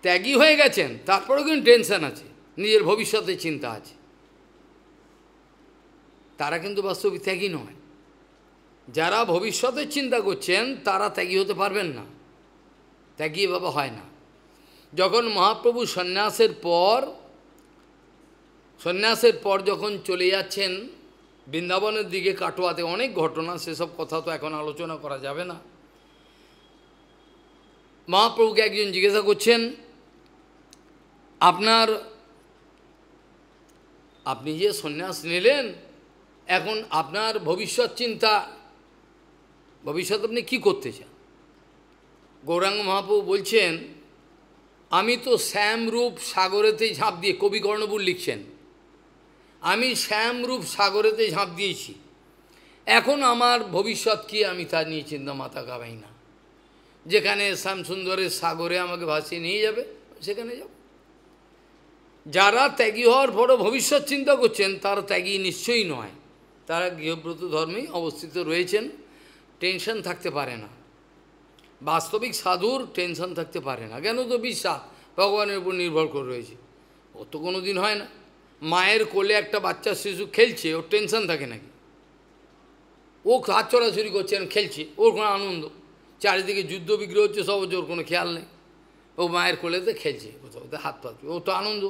ত্যাগী হয়ে গেছেন তারপরেও কিন্তু টেনশন আছে, নিজের ভবিষ্যতের চিন্তা আছে। তারা কিন্তু বাস্তবিক ত্যাগী নয়। যারা ভবিষ্যতের চিন্তা করছেন তারা ত্যাগী হতে পারবেন না, ত্যাগী এভাবে হয় না। যখন মহাপ্রভু সন্ন্যাসের পর যখন চলে যাচ্ছেন বৃন্দাবনের দিকে, কাটোয়াতে অনেক ঘটনা, সেসব কথা তো এখন আলোচনা করা যাবে না। মহাপ্রভুকে একজন জিজ্ঞাসা করছেন, আপনি যে সন্ন্যাস নিলেন, এখন আপনার ভবিষ্যৎ চিন্তা, ভবিষ্যৎ আপনি কী করতে চান? গৌরাঙ্গ মহাপ্রভু বলছেন, আমি তো শ্যামরূপ সাগরেতে ঝাঁপ দিয়ে, কবি কর্ণবুর লিখছেন, আমি শ্যামরূপ সাগরেতে ঝাঁপ দিয়েছি, এখন আমার ভবিষ্যৎ কি আমি তা নিয়ে চিন্তা মাথা কামাই না। যেখানে শ্যামসুন্দরের সাগরে আমাকে ভাসিয়ে নিয়ে যাবে সেখানে যাব। যারা ত্যাগী হওয়ার পরও ভবিষ্যৎ চিন্তা করছেন তারা ত্যাগী নিশ্চয়ই নয়, তারা গৃহব্রত ধর্মেই অবস্থিত রয়েছেন, টেনশন থাকতে পারে না। বাস্তবিক সাধুর টেনশন থাকতে পারে না, কেন? তো বিশ্বাস ভগবানের উপর নির্ভর করে রয়েছে। ও তো কোনো দিন হয় না, মায়ের কোলে একটা বাচ্চা শিশু খেলছে, ওর টেনশন থাকে নাকি? ও হাত চড়াছড়ি করছেন, খেলছে, ওর কোনো আনন্দ। চারিদিকে যুদ্ধ বিগ্রহ হচ্ছে, সব ওর কোনো খেয়াল নেই, ও মায়ের কোলেতে খেলছে, কোথাও হাত পাচ্ছে, ও তো আনন্দ।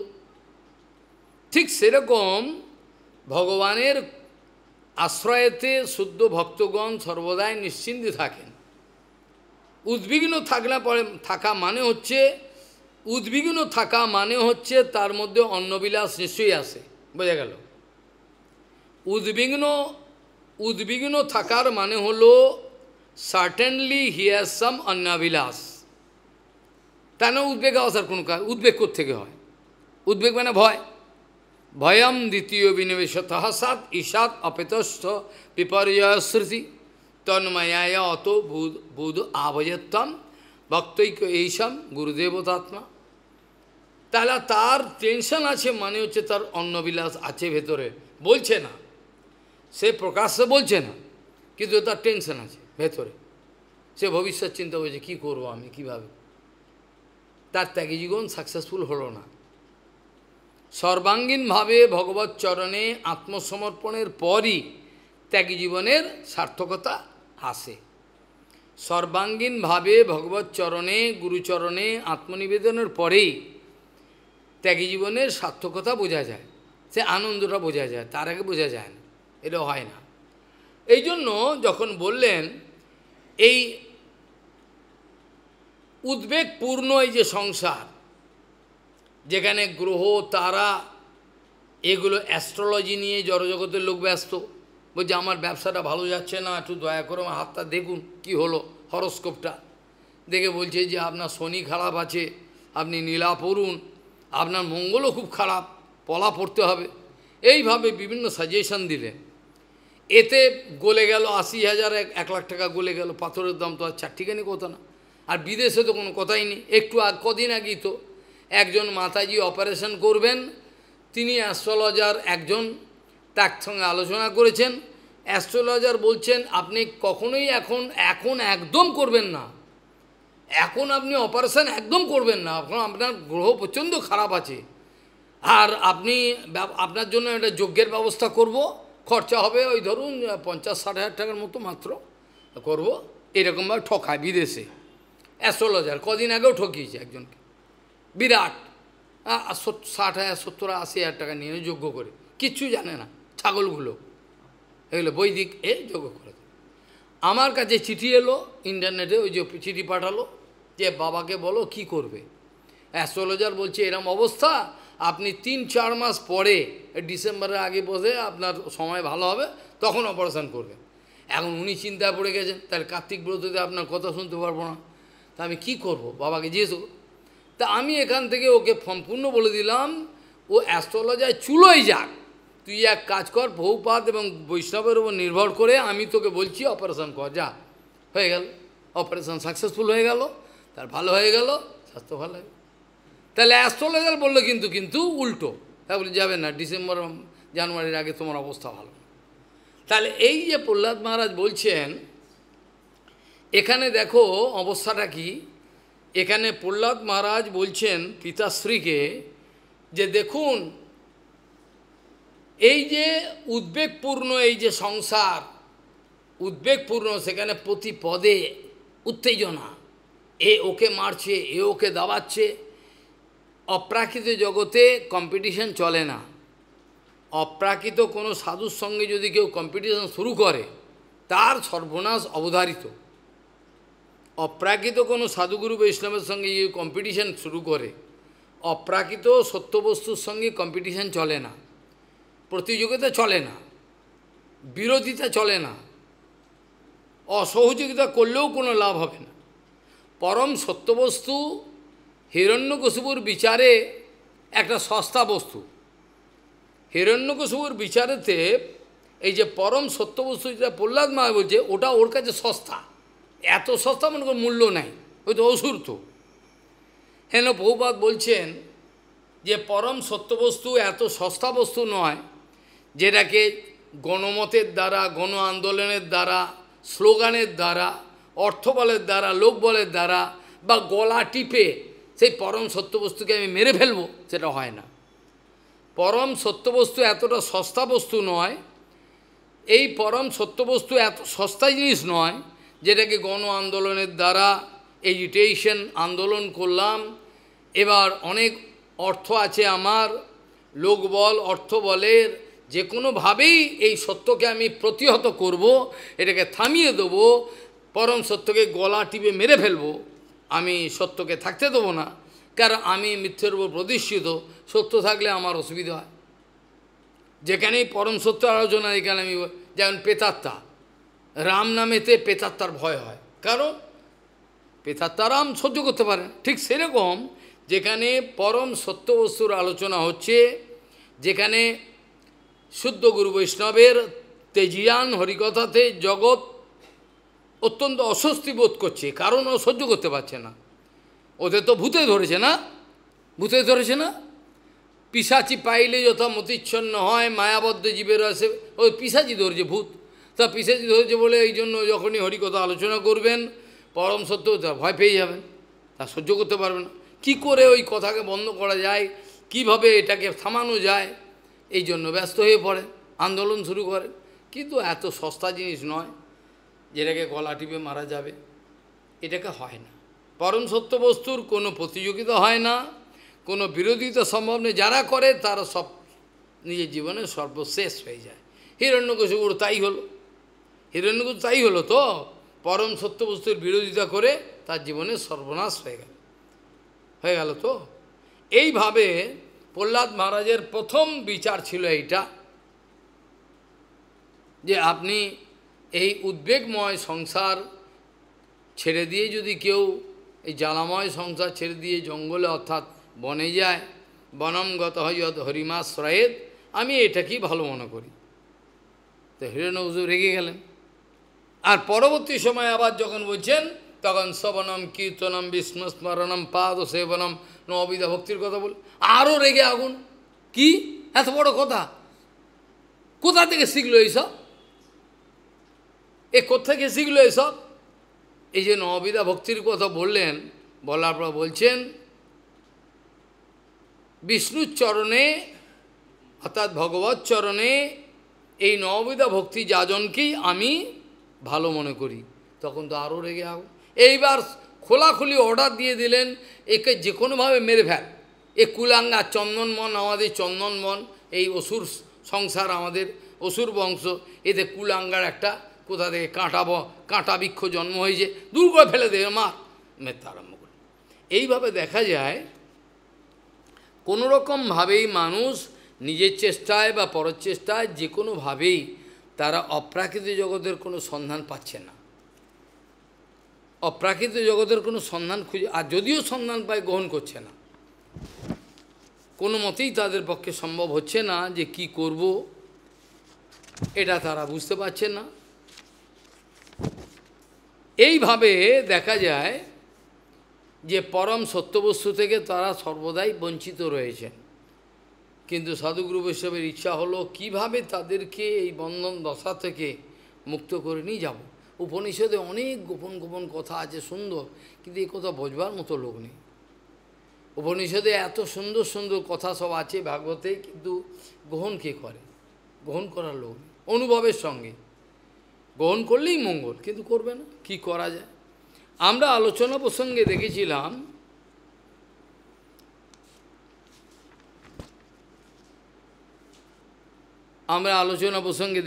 ঠিক সেরকম ভগবানের আশ্রয়েতে শুদ্ধ ভক্তগণ সর্বদাই নিশ্চিন্তে থাকেন। উদ্বিগ্ন থাকা মানে হচ্ছে তার মধ্যে অন্নবিলাস নিশ্চয়ই আসে, বোঝা গেল? উদ্বিগ্ন থাকার মানে হলো সার্টেনলি হি হ্যাজ সাম অন্নাবিলাস। তাই না? উদ্বেগ আসার কোনো কাজ, উদ্বেগ কোত্থেকে হয়? উদ্বেগ মানে ভয়। ভয়ম দ্বিতীয় বিনিবেশতঃ সাত ঈশাত অপেতস্থ বিপর্যয় শ্রুতি তন্ময়ায় অত বুধ আভয়ত্তম ভক্তৈক এইসম গুরুদেবতাত্মা। তাহলে তার টেনশন আছে মানে হচ্ছে তার অন্নবিলাস আছে ভেতরে, বলছে না, সে প্রকাশ্যে বলছে না, কিন্তু তার টেনশন আছে ভেতরে। সে ভবিষ্যৎ চিন্তা করছে, কী করবো আমি, কীভাবে। তার ত্যাগী জীবন সাকসেসফুল হলো না। সর্বাঙ্গীনভাবে ভগবৎ চরণে আত্মসমর্পণের পরই ত্যাগী জীবনের সার্থকতা আসে। সর্বাঙ্গীনভাবে ভগবৎ চরণে, গুরুচরণে আত্মনিবেদনের পরেই ত্যাগী জীবনের সার্থকতা বোঝা যায়, সে আনন্দটা বোঝা যায়, তার আগে বোঝা যায় না, এটা হয় না। এই জন্য যখন বললেন এই উদ্বেগপূর্ণ এই যে সংসার, যেখানে গ্রহ তারা এগুলো অ্যাস্ট্রোলজি নিয়ে জড়জগতের লোক ব্যস্ত, বলছে আমার ব্যবসাটা ভালো যাচ্ছে না, একটু দয়া করে আমার হাতটা দেখুন কি হলো, হরস্কোপটা দেখে বলছে যে আপনার শনি খারাপ আছে, আপনি নীলা পড়ুন, আপনার মঙ্গলও খুব খারাপ, পলা পড়তে হবে, এইভাবে বিভিন্ন সাজেশন দিলেন। এতে গলে গেল ৮০,০০০, ১,০০,০০০ টাকা গলে গেল। পাথরের দাম তো আর চারটিখানি কথা না। আর বিদেশে তো কোনো কথাই নেই। কদিন আগেই তো একজন মাতাজি অপারেশন করবেন, তিনি অ্যাস্ট্রোলজার একজন তার সঙ্গে আলোচনা করেছেন। অ্যাস্ট্রোলজার বলছেন আপনি কখনোই এখন একদম করবেন না, এখন আপনি অপারেশন একদম করবেন না, এখন আপনার গ্রহ প্রচণ্ড খারাপ আছে, আর আপনার জন্য একটা যজ্ঞের ব্যবস্থা করব, খরচা হবে ওই ধরুন ৫০-৬০,০০০ টাকার মতো মাত্র করব, এরকমভাবে ঠকায় বিদেশে। অ্যাস্ট্রোলজার কদিন আগেও ঠকিয়েছে একজনকে, বিরাট ৬০,০০০, ৭০,০০০, ৮০,০০০ টাকা নিয়ে যজ্ঞ করে, কিচ্ছু জানে না ছাগলগুলো, এগুলো বৈদিক যজ্ঞ করে। আমার কাছে চিঠি এলো ইন্টারনেটে, ওই যে চিঠি পাঠালো যে বাবাকে বলো কি করবে। অ্যাস্ট্রোলজার বলছে এরম অবস্থা, আপনি ৩-৪ মাস পরে, ডিসেম্বরের আগে বসে আপনার সময় ভালো হবে, তখন অপারেশন করবেন। এখন উনি চিন্তায় পড়ে গেছেন, তাহলে কার্তিক ব্রততে আপনার কথা শুনতে পারবো না, তা আমি কী করবো, বাবাকে জিজ্ঞেস। তা আমি এখান থেকে ওকে সম্পূর্ণ বলে দিলাম, ও অ্যাস্ট্রোলজার চুলোই যাক, তুই এক কাজ কর, বহুপাত এবং বৈষ্ণবের উপর নির্ভর করে আমি তোকে বলছি অপারেশন কর, যা। হয়ে গেল, অপারেশন সাকসেসফুল হয়ে গেল, তার ভালো হয়ে গেল, স্বাস্থ্য ভালো হয়ে গেল। তাহলে অ্যাস্ট্রোলজার বললো কিন্তু উল্টো, তাহলে যাবে না, ডিসেম্বর জানুয়ারির আগে তোমার অবস্থা ভালো। তাহলে এই যে প্রহ্লাদ মহারাজ বলছেন, এখানে দেখো অবস্থাটা কি। এখানে প্রহ্লাদ মহারাজ বলছেন পিতাশ্রীকে যে দেখুন, এই যে উদ্বেগপূর্ণ এই যে সংসার, উদ্বেগপূর্ণ, সেখানে প্রতি পদে উত্তেজনা, এ ওকে মারছে, এ ওকে দাবাচ্ছে। অপ্রাকৃত জগতে কম্পিটিশন চলে না। অপ্রাকৃত কোনো সাধুর সঙ্গে যদি কেউ কম্পিটিশন শুরু করে, তার সর্বনাশ অবধারিত। অপ্রাকৃত কোনো সাধুগুরু বৈষ্ণবের সঙ্গে এই কম্পিটিশন শুরু করে, অপ্রাকৃত সত্যবস্তুর সঙ্গে কম্পিটিশন চলে না, প্রতিযোগিতা চলে না, বিরোধিতা চলে না, অসহযোগিতা করলেও কোনো লাভ হবে না। পরম সত্যবস্তু হিরণ্যকশিপুর বিচারে একটা সস্তা বস্তু। হিরণ্যকশিপুর বিচারেতে এই যে পরম সত্যবস্তু যেটা প্রহ্লাদ মহারাজ বলছে, ওটা ওর কাছে সস্তা। এত সস্তা মনে কোনো মূল্য নাই, ওই তো অসুর তো। হেন বহুপাত বলছেন যে পরম সত্যবস্তু এত সস্তা বস্তু নয়, যেটাকে গণমতের দ্বারা, গণ আন্দোলনের দ্বারা, স্লোগানের দ্বারা, অর্থবলের দ্বারা, লোকবলের দ্বারা বা গলা টিপে সেই পরম সত্যবস্তুকে আমি মেরে ফেলবো, সেটা হয় না। পরম সত্যবস্তু এতটা সস্তা বস্তু নয়, এই পরম সত্যবস্তু এত সস্তা জিনিস নয় যেটাকে গণ আন্দোলনের দ্বারা এজিটেশন আন্দোলন করলাম, এবার অনেক অর্থ আছে আমার, লোকবল অর্থবলের যে কোনোভাবেই এই সত্যকে আমি প্রতিহত করব, এটাকে থামিয়ে দেবো, পরম সত্যকে গলা টিপে মেরে ফেলবো, আমি সত্যকে থাকতে দেবো না। কারণ আমি মিথ্যের উপর প্রতিষ্ঠিত, সত্য থাকলে আমার অসুবিধা হয়। যেখানেই পরম সত্য আলোচনা, এখানে আমি যেমন পেতাত্তা, রাম নামেতে পেতাত্তার ভয় হয়, কারণ পেতাত্তা রাম সহ্য করতে পারে। ঠিক সেরকম যেখানে পরম সত্য বস্তুর আলোচনা হচ্ছে, যেখানে শুদ্ধ গুরু বৈষ্ণবের তেজিয়ান হরিকথাতে জগৎ অত্যন্ত অস্বস্তি বোধ করছে, কারণ ও সহ্য করতে পারছে না। ওদের তো ভূতে ধরেছে না, ভূতে ধরেছে না, পিশাচি পাইলে যথা মতিচ্ছন্ন হয়, মায়াবদ্ধ জীবের আসে, ওই পিশাচি ধরেছে, ভূত। তা পিশাচি ধরেছে বলে এই জন্য যখনই হরিকথা আলোচনা করবেন, পরম সত্য তা ভয় পেয়ে যাবেন, তা সহ্য করতে পারবেন না। কী করে ওই কথাকে বন্ধ করা যায়, কিভাবে এটাকে থামানো যায়, এই জন্য ব্যস্ত হয়ে পড়ে, আন্দোলন শুরু করে। কিন্তু এত সস্তা জিনিস নয় যেটাকে গলা টিপে মারা যাবে, এটাকে হয় না। পরম সত্য বস্তুর কোনো প্রতিযোগিতা হয় না, কোনো বিরোধিতা সম্ভব নেই। যারা করে তারা সব নিজের জীবনে সর্বশেষ হয়ে যায়। হিরণ্যকশিপুর তাই হলো, হিরণ্যকশিপুর তাই হলো তো, পরম সত্য বস্তুর বিরোধিতা করে তার জীবনে সর্বনাশ হয়ে গেল তো। এইভাবে প্রহ্লাদ মহারাজের প্রথম বিচার ছিল এইটা, যে আপনি এই উদ্বেগময় সংসার ছেড়ে দিয়ে যদি কেউ এই জ্বালাময় সংসার ছেড়ে দিয়ে জঙ্গলে অর্থাৎ বনে যায়, বনম গত হয়ত হরিমাশ্রয়েদ, আমি এটাকেই ভালো মনে করি। তো হিরণ্যকশিপু রেগে গেলেন। আর পরবর্তী সময় আবার যখন বলছেন, তখন শ্রবণম কীর্তনম বিষ্ণু স্মরণম পাদ সেবনম নববিধা ভক্তির কথা বল, আরও রেগে আগুন। কি এত বড় কথা, কোথা থেকে শিখলো এইসব, এ কোথেকে শিখলো এইসব? এই যে নববিধা ভক্তির কথা বললেন, বলার পর বলছেন বিষ্ণুর চরণে অর্থাৎ ভগবত চরণে এই নববিধা ভক্তি যাজনকেই আমি ভালো মনে করি। তখন তো আরও রেগে আগুন। এইবার খোলাখুলি অর্ডার দিয়ে দিলেন, একে যে কোনোভাবে মেরে ফেল, এ কুলাঙ্গা চন্দনমন, আমাদের চন্দনমন, এই অসুর সংসার, আমাদের অসুর বংশ, এতে কুলাঙ্গার একটা কোথা থেকে কাঁটা বৃক্ষ জন্ম হয়েছে, দূর করে ফেলে দেবে, মেরতে আরম্ভ করে। এইভাবে দেখা যায় কোনোরকমভাবেই মানুষ নিজের চেষ্টায় বা পরের চেষ্টায় যে কোনোভাবেই তারা অপ্রাকৃতিক জগতের কোনো সন্ধান পাচ্ছে না, অপ্রাকৃতিক জগতের কোনো সন্ধান খুঁজে, আর যদিও সন্ধান পায় গ্রহণ করছে না, কোনো মতেই তাদের পক্ষে সম্ভব হচ্ছে না যে কি করব, এটা তারা বুঝতে পারছে না। এইভাবে দেখা যায় যে পরম সত্যবস্তু থেকে তারা সর্বদাই বঞ্চিত রয়েছেন। কিন্তু সাধুগুরু বৈষ্ণবের ইচ্ছা হলো কিভাবে তাদেরকে এই বন্ধন দশা থেকে মুক্ত করে নিয়ে যাব। উপনিষদে অনেক গোপন গোপন কথা আছে সুন্দর, কিন্তু এই কথা বোঝবার মতো লোক নেই। উপনিষদে এত সুন্দর সুন্দর কথা সব আছে ভাগবতে, কিন্তু গ্রহণ কে করে? গ্রহণ করার লোক নেই। অনুভবের সঙ্গে গ্রহণ করলেই মঙ্গল, কিন্তু করবে না, কি করা যায়? আমরা আলোচনা প্রসঙ্গে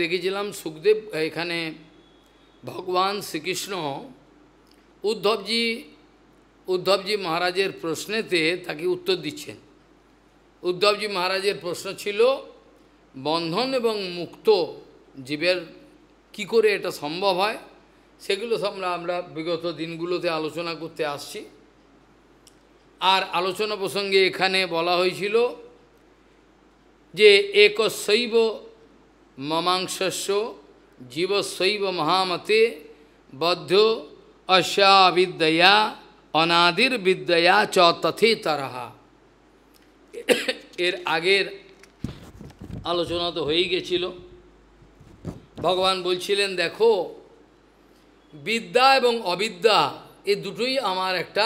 দেখেছিলাম সুখদেব, এখানে ভগবান শ্রীকৃষ্ণ উদ্ধবজি উদ্ধবজি মহারাজের প্রশ্নেতে তাকে উত্তর দিচ্ছেন। উদ্ধবজি মহারাজের প্রশ্ন ছিল বন্ধন এবং মুক্ত জীবের কি করে এটা সম্ভব হয়, সেগুলো সব আমরা বিগত দিনগুলোতে আলোচনা করতে আসছি। আর আলোচনা প্রসঙ্গে এখানে বলা হয়েছিল যে একশৈব মমাংশস্য জীবশৈব মহামতে বদ্ধ অস্যাবিদ্যয়া অনাদির বিদ্যয়া চ তথেতরহা। এর আগের আলোচনা তো হয়েই গেছিল। ভগবান বলছিলেন দেখো বিদ্যা এবং অবিদ্যা এই দুটোই আমার একটা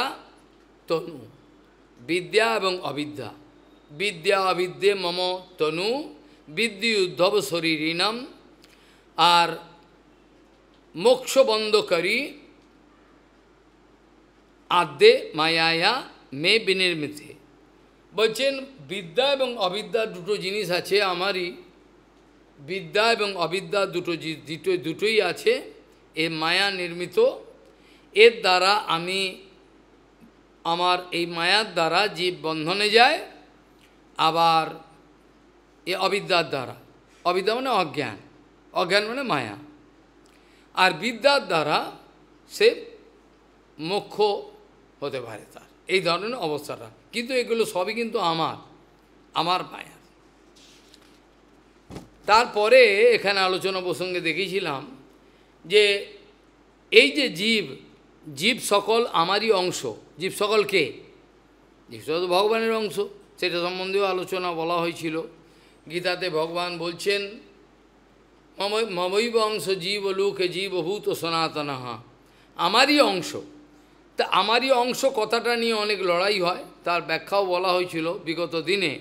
তনু। বিদ্যা এবং অবিদ্যা, বিদ্যা অবিদ্যে মম তনু বিদ্যি উদ্ধব শরীরিণম আর মোক্ষ বন্ধকারী আদ্যে মায়ায়া মে বিনির্মিতে। বলছেন বিদ্যা এবং অবিদ্যা দুটো জিনিস আছে আমারই, বিদ্যা এবং অবিদ্যা দুটোই আছে, এ মায়া নির্মিত। এর দ্বারা আমি আমার এই মায়ার দ্বারা জীব বন্ধনে যায়, আবার এ অবিদ্যার দ্বারা, অবিদ্যা মানে অজ্ঞান, অজ্ঞান মানে মায়া, আর বিদ্যার দ্বারা সে মোক্ষ হতে পারে তার, এই ধরনের অবস্থাটা। কিন্তু এগুলো সবই কিন্তু আমার মায়া। তারপরে এখানে আলোচনা প্রসঙ্গে দেখেছিলাম যে এই যে জীব সকল আমারই অংশ। জীব সকল কে? জীব সকল ভগবানের অংশ, সেটা সম্বন্ধেও আলোচনা বলা হয়েছিল। গীতাতে ভগবান বলছেন মমৈব অংশ জীব লোকে জীবভূত সনাতনঃ, আমারই অংশ। তা আমারই অংশ কথাটা নিয়ে অনেক লড়াই হয়, তার ব্যাখ্যাও বলা হয়েছিল বিগত দিনে।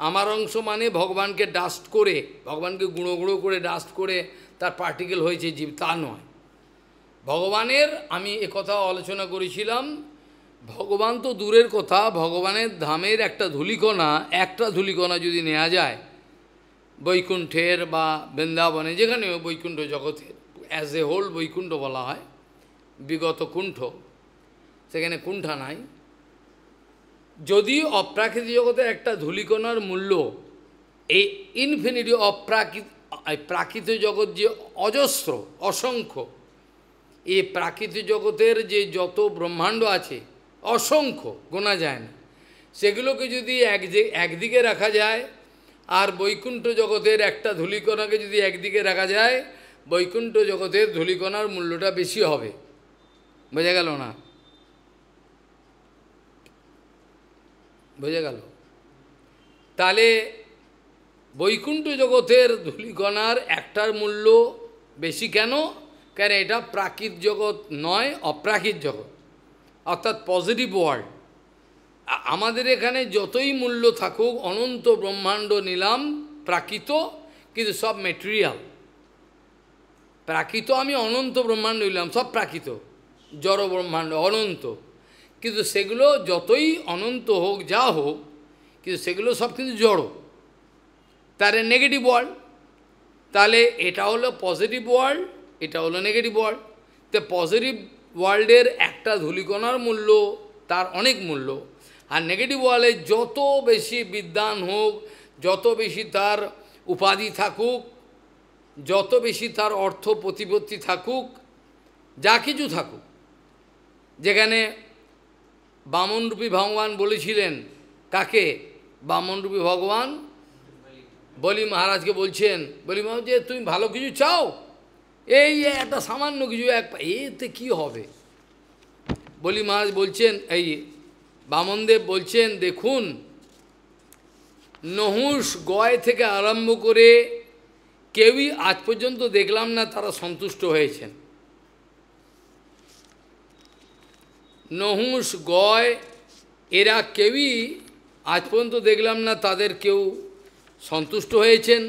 আমার অংশ মানে ভগবানকে ডাস্ট করে, ভগবানকে গুঁড়ো গুঁড়ো করে ডাস্ট করে তার পার্টিকেল হয়েছে জীব, তা নয়। ভগবানের আমি একথাও আলোচনা করেছিলাম, ভগবান তো দূরের কথা, ভগবানের ধামের একটা ধূলিকণা যদি নেওয়া যায় বৈকুণ্ঠের বা বৃন্দাবনে, যেখানেও বৈকুণ্ঠ জগতের অ্যাজ এ হোল বৈকুণ্ঠ বলা হয়, বিগত কুণ্ঠ, সেখানে কুণ্ঠা নাই। যদি অপ্রাকৃতিক জগতের একটা ধূলিকণার মূল্য এই ইনফিনিটি প্রাকৃতিক জগৎ যে অজস্র অসংখ্য, এই প্রাকৃতিক জগতের যে যত ব্রহ্মাণ্ড আছে অসংখ্য, গোনা যায় না, সেগুলোকে যদি একদিকে রাখা যায় আর বৈকুণ্ঠ জগতের একটা ধূলিকণাকে যদি একদিকে রাখা যায়, বৈকুণ্ঠ জগতের ধূলিকণার মূল্যটা বেশি হবে। বোঝা গেল না? বোঝা গেল? তাহলে বৈকুণ্ঠ জগতের ধূলিকণার একটার মূল্য বেশি কেন? কেন এটা প্রাকৃত জগৎ নয়, অপ্রাকৃত জগৎ, অর্থাৎ পজিটিভ ওয়ার্ল্ড। আমাদের এখানে যতই মূল্য থাকুক, অনন্ত ব্রহ্মাণ্ড নিলাম প্রাকৃত, কিন্তু সব মেটেরিয়াল। প্রাকৃত আমি অনন্ত ব্রহ্মাণ্ড নিলাম, সব প্রাকৃত, জড় ব্রহ্মাণ্ড অনন্ত, কিন্তু সেগুলো যতই অনন্ত হোক, যা হোক, কিন্তু সেগুলো সব কিন্তু জড়, তার নেগেটিভ ওয়ার্ল্ড। তাহলে এটা হলো পজিটিভ ওয়ার্ল্ড, এটা হলো নেগেটিভ ওয়ার্ল্ড। তো পজিটিভ ওয়ার্ল্ডের একটা ধূলিকণার মূল্য তার অনেক মূল্য, আর নেগেটিভ ওয়ার্ল্ডে যত বেশি বিদ্বান হোক, যত বেশি তার উপাধি থাকুক, যত বেশি তার অর্থ প্রতিপত্তি থাকুক, যা কিছু থাকুক, যেখানে বামনরূপী ভগবান বলেছিলেন, কাকে? বামনরূপী ভগবান বলি মহারাজকে বলছেন, বলি মহারাজ যে তুমি ভালো কিছু চাও, এই একটা সামান্য কিছু এতে কি হবে? বলি মহারাজ বলছেন, এই বামনদেব বলছেন, দেখুন নহুষ গয় থেকে আরম্ভ করে কেউই আজ পর্যন্ত দেখলাম না তারা সন্তুষ্ট হয়েছেন। নহুষ গয় এরা কেউই আজ পর্যন্ত দেখলাম না তাদের কেউ সন্তুষ্ট হয়েছেন।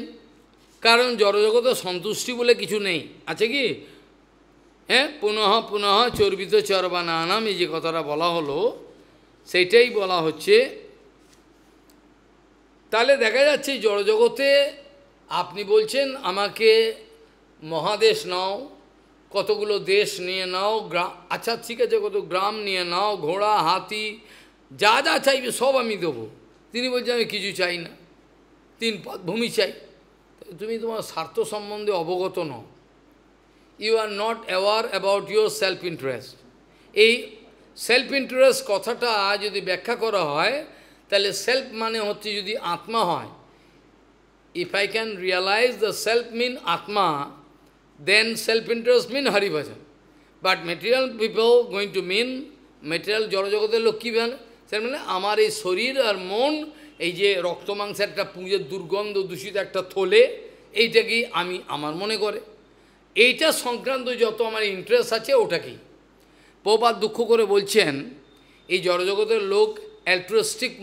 কারণ জড়জগতে সন্তুষ্টি বলে কিছু নেই, আছে কি? হ্যাঁ, পুনঃ পুনঃ চর্বিত চরবানানাম, এই যে কথাটা বলা হলো সেইটাই বলা হচ্ছে। তাহলে দেখা যাচ্ছে জড়জগতে আপনি বলছেন আমাকে মহাদেশ নাও, কতগুলো দেশ নিয়ে নাও, গ্রাম, আচ্ছা ঠিক আছে, কত গ্রাম নিয়ে নাও, ঘোড়া, হাতি, যা যা চাইবে সব আমি দেবো। তিনি বলছেন আমি কিছু চাই না, 3 পাত ভূমি চাই। তুমি তোমার স্বার্থ সম্বন্ধে অবগত নও, you are not aware about your self interest. এই সেলফ ইন্টারেস্ট কথাটা যদি ব্যাখ্যা করা হয়, তাহলে সেলফ মানে হচ্ছে যদি আত্মা হয়, if I can realize the self mean Atma, then self-interest mean Hari Bhajan. But material people going to mean, material জড়জগতের লোক কী মানে, সেটা মানে আমার এই শরীর আর মন, এই যে রক্ত মাংসের একটা পুঁজের দুর্গন্ধ দূষিত একটা থলে, এইটাকেই আমি আমার মনে করে, এইটা সংক্রান্ত যত আমার ইন্টারেস্ট আছে ওটাকেই। প্রভুপাদ দুঃখ করে বলছেন, এই জড়জগতের লোক অ্যালট্রুইস্টিক